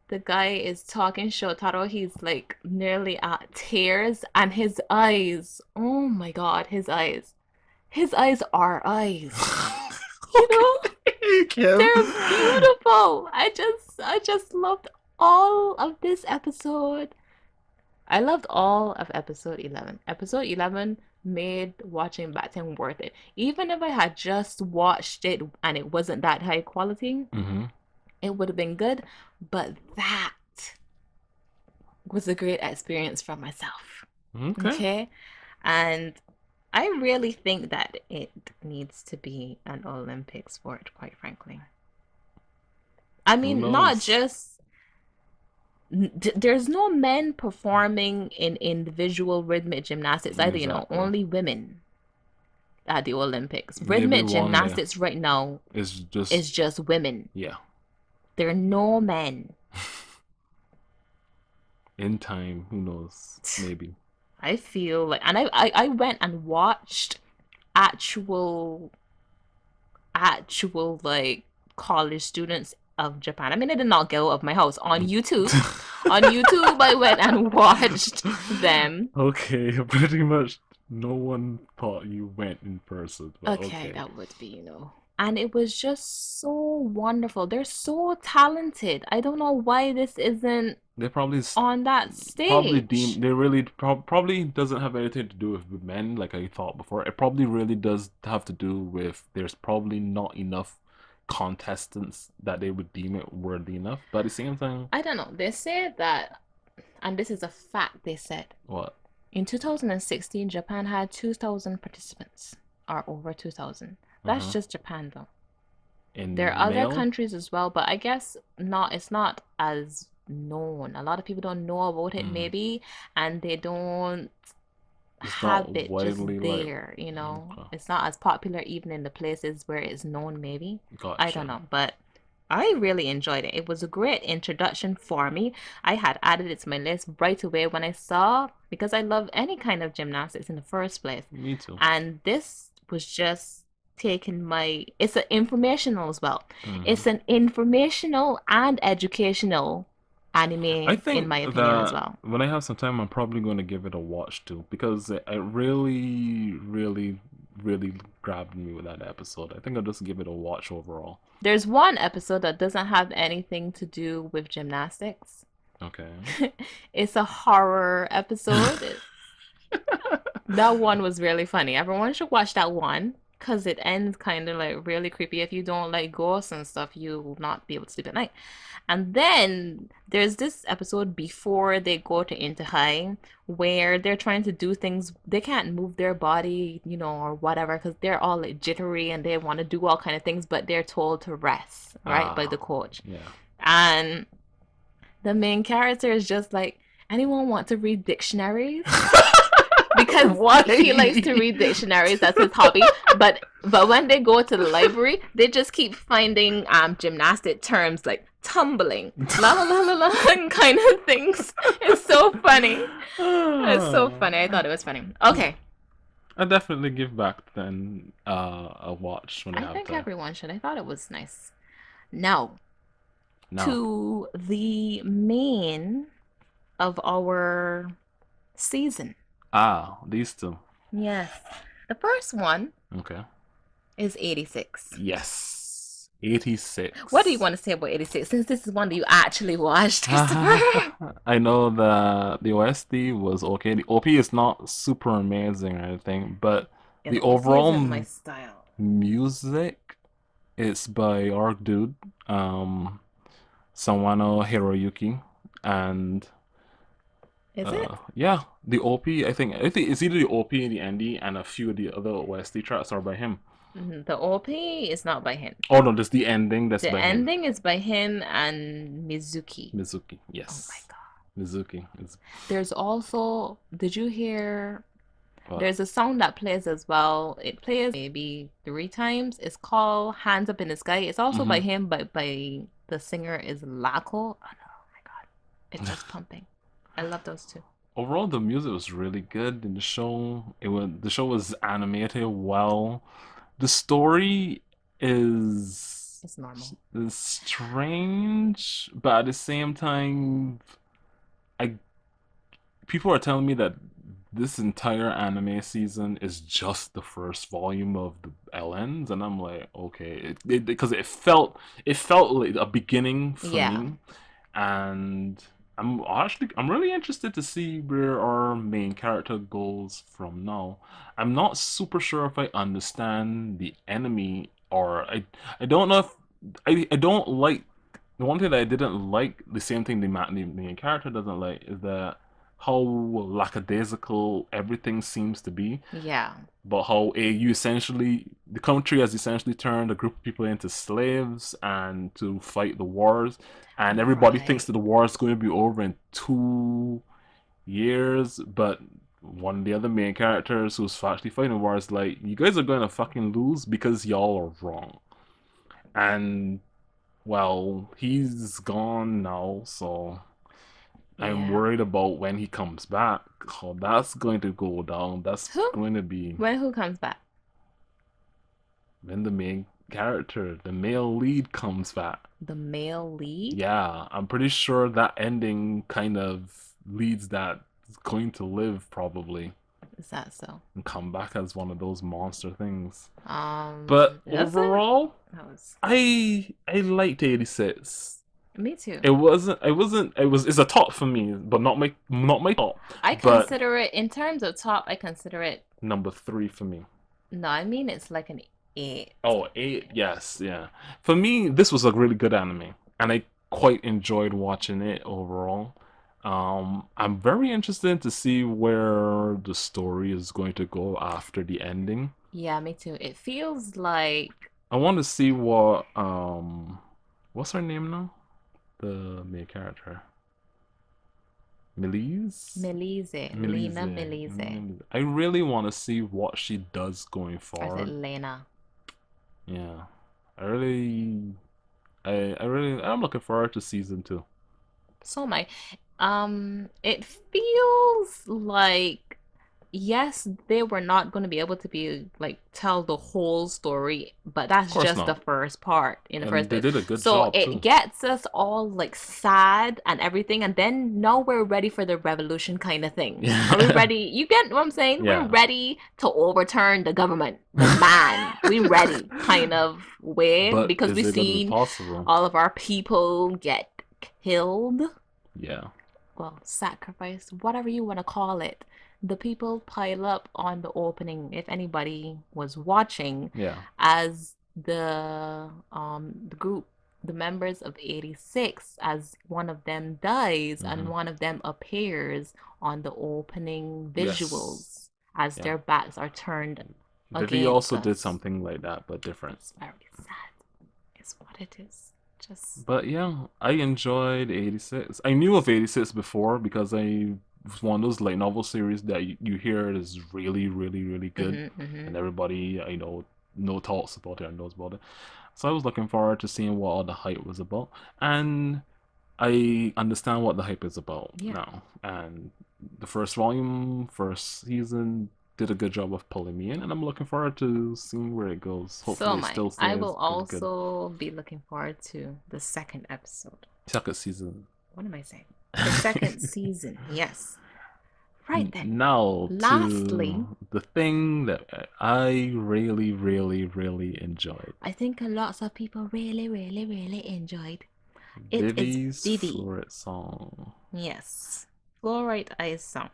the guy is talking Shotaro. He's like nearly at tears and his eyes. Oh my God, his eyes. His eyes are eyes. You know? Kim. They're beautiful. I just loved all of this episode. I loved all of episode 11. Episode 11 made watching Batman worth it. Even if I had just watched it and it wasn't that high quality, Mm-hmm. it would have been good. But that was a great experience for myself. Okay. Okay? And I really think that it needs to be an Olympic sport, quite frankly. I Who mean, not knows? just there's no men performing in individual rhythmic gymnastics either, Exactly. only women at the Olympics. Maybe Rhythmic one day gymnastics right now is is just just women. yeah. There are no men. In time, who knows? Maybe. I feel like, and I went and watched actual like college students of Japan. I mean, I did not go out of my house on YouTube. On YouTube, I went and watched them. Okay, pretty much no one thought you went in person, but Okay, okay. that would be, And it was just so wonderful. They're so talented. I don't know why this isn't They probably on that probably stage. they really probably doesn't have anything to do with men like I thought before. It probably really does have to do with there's probably not enough contestants that they would deem it worthy enough. But at the same time, I don't know. They said that, and this is a fact, they said. what? In 2016, Japan had 2,000 participants, or over 2,000. That's Uh-huh. just Japan, though. In There are other male? countries as well, but I guess not. It's not as known. A lot of people don't know about it, Mm. maybe, and they don't It's have not it just widely like there. okay. It's not as popular even in the places where it's known. Maybe I don't Gotcha. know, but I really enjoyed it. It was a great introduction for me. I had added it to my list right away when I saw, because I love any kind of gymnastics in the first place. Me too. And this was just taking it's an informational as well. Mhm. It's an informational and educational I anime, in think my opinion, as that well. when I have some time, I'm probably going to give it a watch too because it really, really, really grabbed me with that episode. I think I'll just give it a watch overall. There's one episode that doesn't have anything to do with gymnastics. Okay. It's a horror episode. That one was really funny. Everyone should watch that one because it ends kind of like really creepy. If you don't like ghosts and stuff, you will not be able to sleep at night. And then there's this episode before they go to Into High where they're trying to do things. They can't move their body, or whatever, because they're all like jittery and they want to do all kind of things, but they're told to rest, right, by the Ah, coach. yeah. And the main character is just like, anyone want to read dictionaries? Because Why? he likes to read dictionaries. That's his hobby. But when they go to the library, they just keep finding gymnastic terms like tumbling, la la la la la, and kind of things. It's so funny. It's so funny. I thought it was funny. Okay, I definitely give back then a watch when I I have think time. everyone should. I thought it was nice. Now Now, to the main of our season. these two. Yes, the first one Okay. is 86. Yes. 86. What do you want to say about 86 since this is one that you actually watched, Christopher? I know that the OST was okay. The OP is not super amazing or anything, but Yeah, the the OP overall isn't my style. music is by our dude, um, Sawano Hiroyuki, and Is it? yeah, the OP. I think it's either the OP and the ND, and a few of the other OST tracks are by him. The OP is not by him. Oh no, just the ending that's The by him. ending is by him and Mizuki. Mizuki, Oh my yes, god. Mizuki is There's also, did you hear? what? There's a song that plays as well. It plays maybe 3 times. It's called Hands Up in the Sky. It's also by Mm-hmm. him, but by the singer is Lako. Oh no, oh my god. It's just pumping. I love those two. Overall, the music was really good in the show. The show was animated well. The story is It's normal. is strange, but at the same time, I people are telling me that this entire anime season is just the first volume of the LNs, and I'm like, okay, because it felt like a beginning for Yeah. me, and I'm really interested to see where our main character goes from now. I'm not super sure if I understand the enemy, or I don't know if I don't like the one thing that I didn't like, the same thing the main character doesn't like, is that how lackadaisical everything seems to be, Yeah. but how the country has essentially turned a group of people into slaves and to fight the wars, and everybody thinks Right. that the war is going to be over in 2 years, but one of the other main characters who's actually fighting the war is like, you guys are going to fucking lose because y'all are wrong. And well, he's gone now, so I'm Yeah. worried about when he comes back, how that's going to go down. That's Who? going to be When who comes back? when the main character, the male lead, comes back. The male lead? Yeah, I'm pretty sure that ending kind of leads that is going to live probably Is that so? and come back as one of those monster things. But Is it? overall, That was I liked 86. me too. It's a top for me, but not my top. I But consider it in terms of top, I consider it number 3 for me. no, I mean it's like an 8. Oh, 8, yes, yeah. For me, this was a really good anime, and I quite enjoyed watching it overall. I'm very interested to see where the story is going to go after the ending. Yeah, me too. It feels like I want to see what's her name now? The main character. Melise? Melise, Melise. Lena Melise. I really want to see what she does going Or is it forward. Lena? Yeah. I really I'm looking forward to season 2. So am I. It feels like yes, they were not going to be able to be like tell the whole story, but Of that's course just the not. first part in the first And they place. did a good So job it too. gets us all like sad and everything, and then now we're ready for the revolution kind of thing. Are we Yeah. ready? You get what I'm saying? We're Yeah. ready to overturn the government, the man. We ready kind of way But because is we've it gonna be seen possible? all of our people get killed, Yeah. well, sacrifice, whatever you want to call it. The people pile up on the opening, if anybody was watching, Yeah. as the group, the members of 86, as one of them dies and Hmm. one of them appears on the opening Yes. visuals as Yeah. their backs are turned Vivi against also did us. something like that, but different. It's very sad. It's what it is. Just But yeah, I enjoyed 86. I knew of 86 before because I was one of those light novel series that you hear is really, really, really good, mm-hmm, and mm-hmm. everybody I know talks about it and knows about it. So I was looking forward to seeing what all the hype was about, and I understand what the hype is about Yeah. now. And the first volume, first season did a good job of pulling me in, and I'm looking forward to seeing where it goes. So Hopefully, am it I. still I stays will pretty good. also be looking forward to the second episode. Second season. What am I saying? The second season. Yes. Right then. Now Lastly, to the thing that I really, really, really enjoyed. I think lots of people really, really, really enjoyed. It is Vivi's Vivi. Fluorescent Song. Yes. Fluorite Ice Song.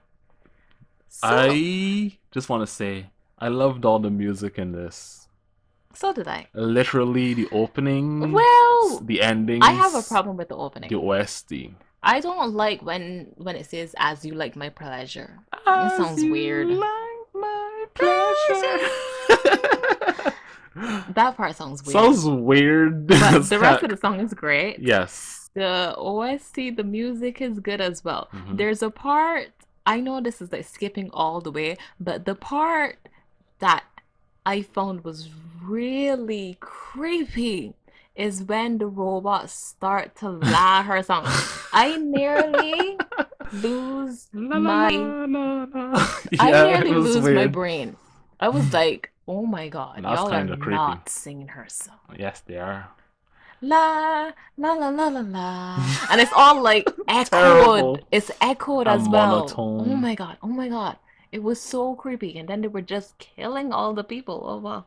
So, I just want to say I loved all the music in this. so did I. Literally the opening, Well, the I have a endings, problem with the the opening. OST. I don't like when it says "as you like my pleasure." It As sounds you weird. like my pleasure. Pleasure. That part sounds weird. Sounds weird But as the rest of heck. the song is great. Yes. The OST, the music is good as well. Hmm. There's a part, I know this is like skipping all the way, but the part that I found was really creepy is when the robots start to la her song. I nearly lose La la my la la la. I Yeah, it nearly was lose my weird. brain. I was like, oh my god, That's y'all are kind of creepy. not singing her song. Yes, they are. La la la la la la, and it's all like echoed. Terrible It's echoed and as well. Oh monotone. my god, oh my god, it was so creepy. And then they were just killing all the people. Oh wow.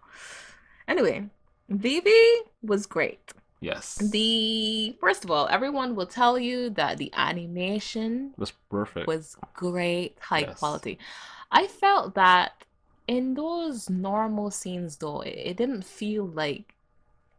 Anyway, Vivi was great. Yes, The first of all, everyone will tell you that the animation it was perfect. was great, high Yes. quality. I felt that in those normal scenes though, it didn't feel like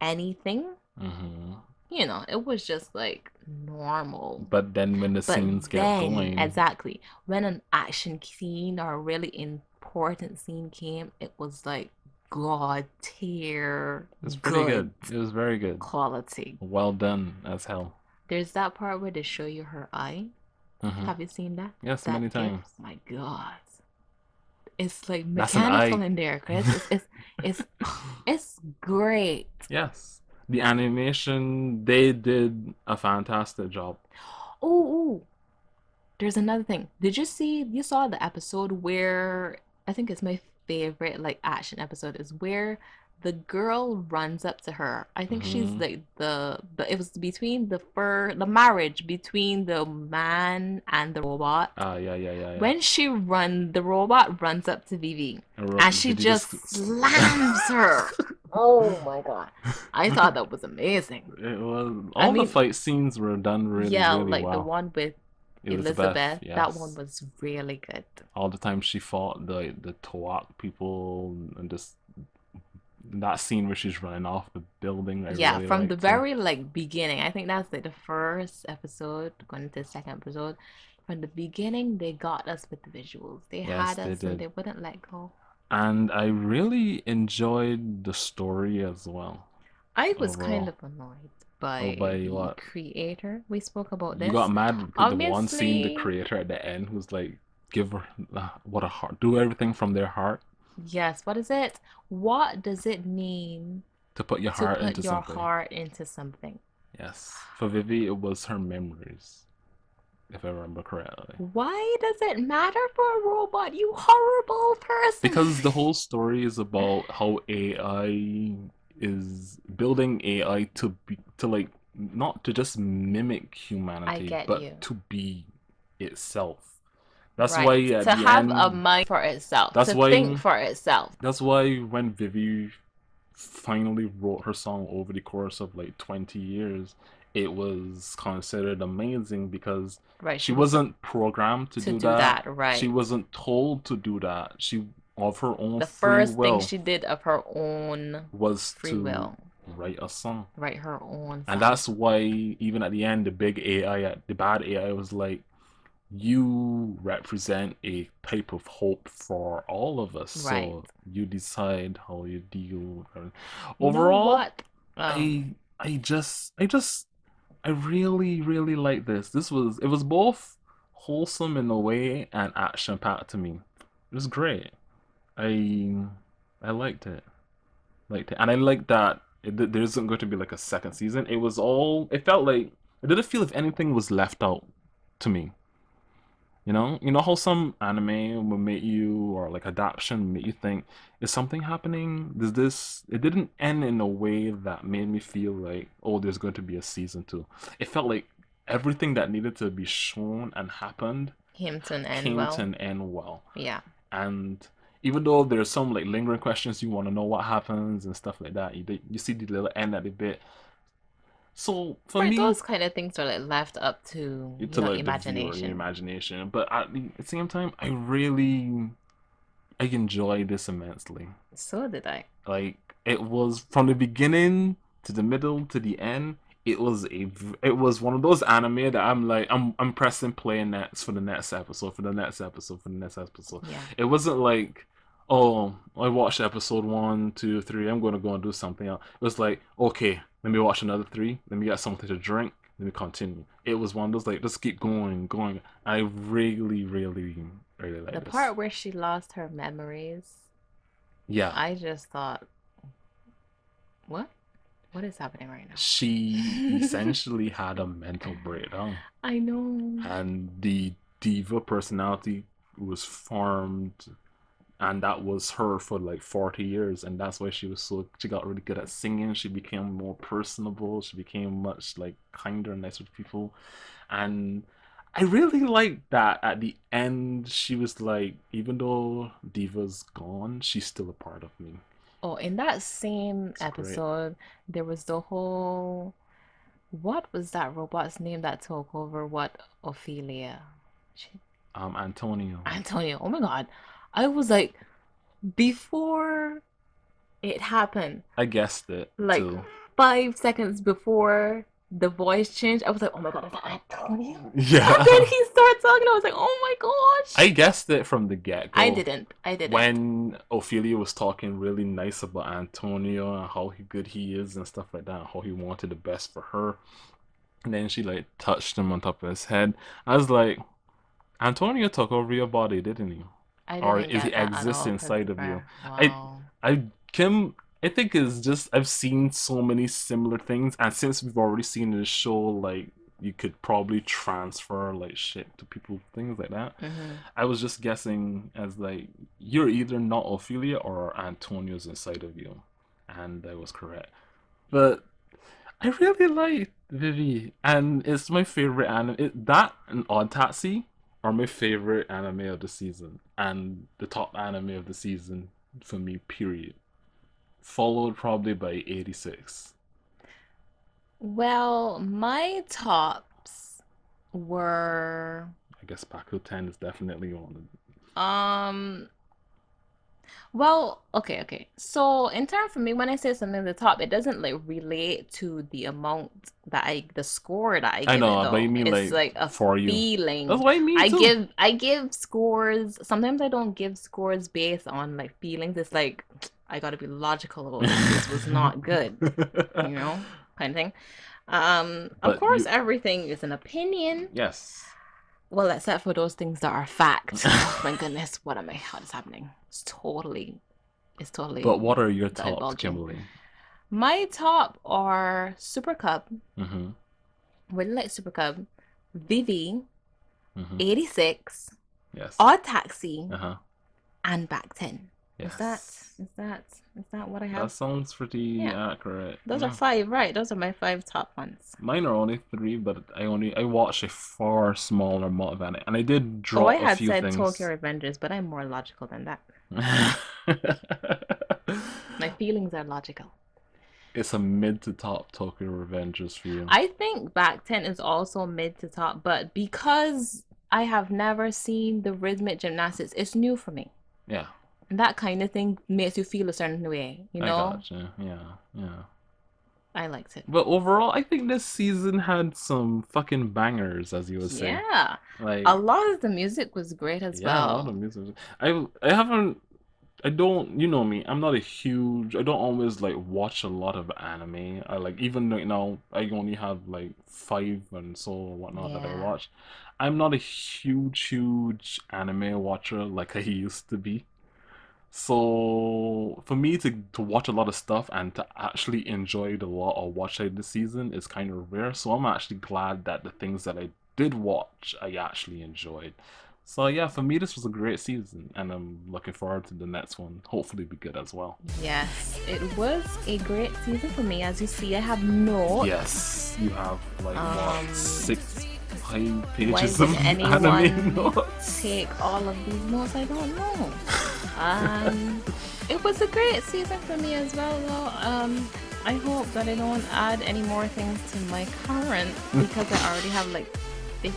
anything. Hmm. It was just like normal. But then when the But scenes get then, going, exactly, when an action scene or a really important scene came, it was like God tier it was pretty good good. It was very good. quality. Well done as hell. There's that part where they show you her eye. Hmm. Have you seen that? Yes, That many gift? times. My God. It's like That's an mechanical eye. in there, Chris. It's it's great. Yes. The animation, they did a fantastic job. Oh, there's another thing. You saw the episode where I think it's my favorite like action episode is where the girl runs up to her. I think she's Hmm. like the it was between the marriage between the man and the robot. Ah, yeah, yeah, yeah, yeah. When the robot runs up to Vivi and she Did you just? just slams her. Oh my God. I thought that was amazing. It was I all the mean, fight scenes were done really, yeah, really like the well. one with Elizabeth, Elizabeth, that one yes. was really good. All the time she fought the Toak people and just that scene where she's running off the building, I Yeah, really from the liked too. very like beginning, I think that's like the first episode, going into the second episode. From the beginning, they got us with the visuals. They Yes, had they us and did. they wouldn't let go. And I really enjoyed the story as well, I was kind overall. of annoyed Oh, by by the what? creator. We spoke about You got this. mad because the one scene, the Obviously, creator at the end who's like, give her what a heart, do everything from their heart yes, what is it? What does it mean to put your to heart put into your something. heart into something? Yes. For Vivi, it was her memories. if I remember correctly. Why does it matter for a robot, you horrible person? Because the whole story is about how AI is building AI to be to like not to just mimic I humanity, get but you. to be itself. That's why Right. at To the have a end, mind for itself, that's to think why for itself. that's why when Vivi finally wrote her song over the course of like 20 years, it was considered amazing because Right. she She was wasn't programmed to to do do that. that, She right. wasn't told to do that. She, of her own The free first thing will, she did of her own was free to will, write a song. write her own And song. that's why even at the end, the big AI, the bad AI was like, you represent a type of hope for all of us. Right. So you decide how you deal with it. You know Overall, what? Oh, I really, really like this. It was both wholesome in a way and action packed to me. It was great. I I liked it, and I like that there isn't going to be like a second season. It was all. It felt like it didn't feel if anything was left out to me. You know how some anime will make you, or like adaptation make you think, is something happening? Does this? It didn't end in a way that made me feel like, oh, there's going to be a season two. It felt like everything that needed to be shown and happened Hampton and came to well. an end well. Yeah. And even though there's some like lingering questions, you want to know what happens and stuff like that, you see the little end at the bit. So for Right, me, those kind of things are like left up to, to like the viewer, your imagination. imagination. But at the same time, I enjoy this immensely. So did I. Like it was from the beginning to the middle to the end. It was one of those anime that I'm pressing play next for the next episode, for the next episode, for the next episode. Yeah. It wasn't like, oh, I watched episode one, two, three. I'm gonna go and do something else. It was like, okay, let me watch another three. Let me get something to drink. Let me continue. It was one of those like, just keep going, going. I really, really, really The like this. part where she lost her memories, Yeah, I just thought, what? What is happening right she now? essentially had a mental breakdown, I know. and the diva personality was formed, and that was her for like 40 years, and that's why she got really good at singing. She became more personable, she became much like kinder and nicer to people. And I really like that at the end she was like, even though diva's gone, she's still a part of me. Oh, in that same It's great. episode, there was the whole, what was that robot's name that took over what Ophelia? She, Antonio. Antonio. Oh my God. I was like, before it happened, I guessed it like too. 5 seconds before the voice changed, I was like, oh my God, is that Antonio? And then Yeah. he started talking, I was like, oh my I gosh. guessed it from the get I go. didn't. I didn't. When Ophelia was talking really nice about Antonio and how good he is and stuff like that, how he wanted the best for her, and then she like touched him on top of his head, I was like, Antonio took over your body, didn't he? I Or didn't is he get that at exists all because, inside of you? I wow. I Kim I think is just, I've seen so many similar things, and since we've already seen this show, like you could probably transfer like shit to people, things like that. Hmm. I was just guessing as like, you're either not Ophelia or Antonio's inside of you, and I was correct. But I really like Vivi, and it's my favorite anime. That and Odd Taxi are my favorite anime of the season, and the top anime of the season for me. Period. Followed probably by 86. Well, my tops were I guess Paco 10 is definitely one. um well, okay. So in terms for me, when I say something at the top, it doesn't like relate to the amount that the score that I I give it know, but you though. mean It's like like a for you. That's feeling. why me too. I give scores. Sometimes I don't give scores based on like feelings. It's like I gotta be logical about this. This was not good, kind of thing. Of But course, you, everything is an opinion. yes. Well, except for those things that are fact. Oh my goodness, what is happening? It's But totally what are your tops, divulging. Kimberly? My top are Super Cub. Mm-hmm. Really like Super Cub. Vivi. Mm-hmm. 86, Yes. Odd Taxi, Uh-huh. and Back 10. Yes. Is that what I That have? sounds pretty Yeah. accurate. Those Yeah. are 5, right? Those are my 5 top ones. Mine are only 3, but I watched a far smaller amount of anime, and I did Oh, I drop a had few said Tokyo things. Revengers, but I'm more logical than that. My feelings are logical. It's a mid to top Tokyo Revengers for you. I think Back 10 is also mid to top, but because I have never seen the rhythmic gymnastics, it's new for me. Yeah, And that kind of thing makes you feel a certain way, I gotcha. Yeah. I liked it. But overall, I think this season had some fucking bangers, as you would say. Yeah. Like, A lot of the music was great as yeah, a lot of well. music. I haven't. I don't. You know me. I'm not a huge. I don't always like watch a lot of anime. I like even right now. I only have like 5 and so whatnot that I Yeah. watch. I'm not a huge anime watcher like I used to be. So for me to watch a lot of stuff and to actually enjoy the lot or watch it this season is kind of rare. So I'm actually glad that the things that I did watch I actually enjoyed. So yeah, for me this was a great season, and I'm looking forward to the next one. Hopefully be good as well. Yes, it was a great season for me. As you see, I have notes. Yes, you have like what, 5 Why pages did of anime anyone notes? take all of these notes? I don't know. It was a great season for me as well, though. I hope that I don't add any more things to my current because I already have like 15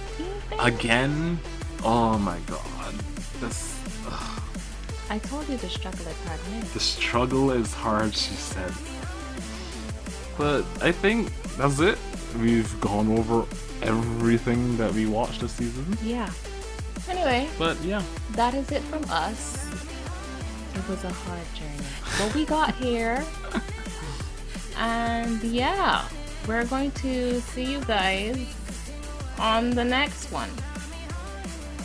things. Again? Oh my god. This. Ugh. I told you the struggle is hard, man. The struggle is hard, she said. But I think that's it. We've gone over everything that we watched this season. Yeah. Anyway, But yeah. that is it from us. It was a hard journey, but we got here. And yeah, we're going to see you guys on the next one.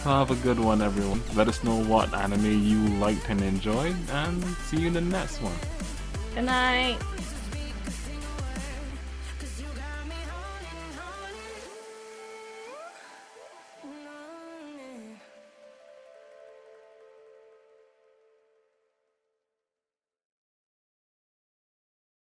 Have a good one, everyone. Let us know what anime you liked and enjoyed, and see you in the next one. Good night.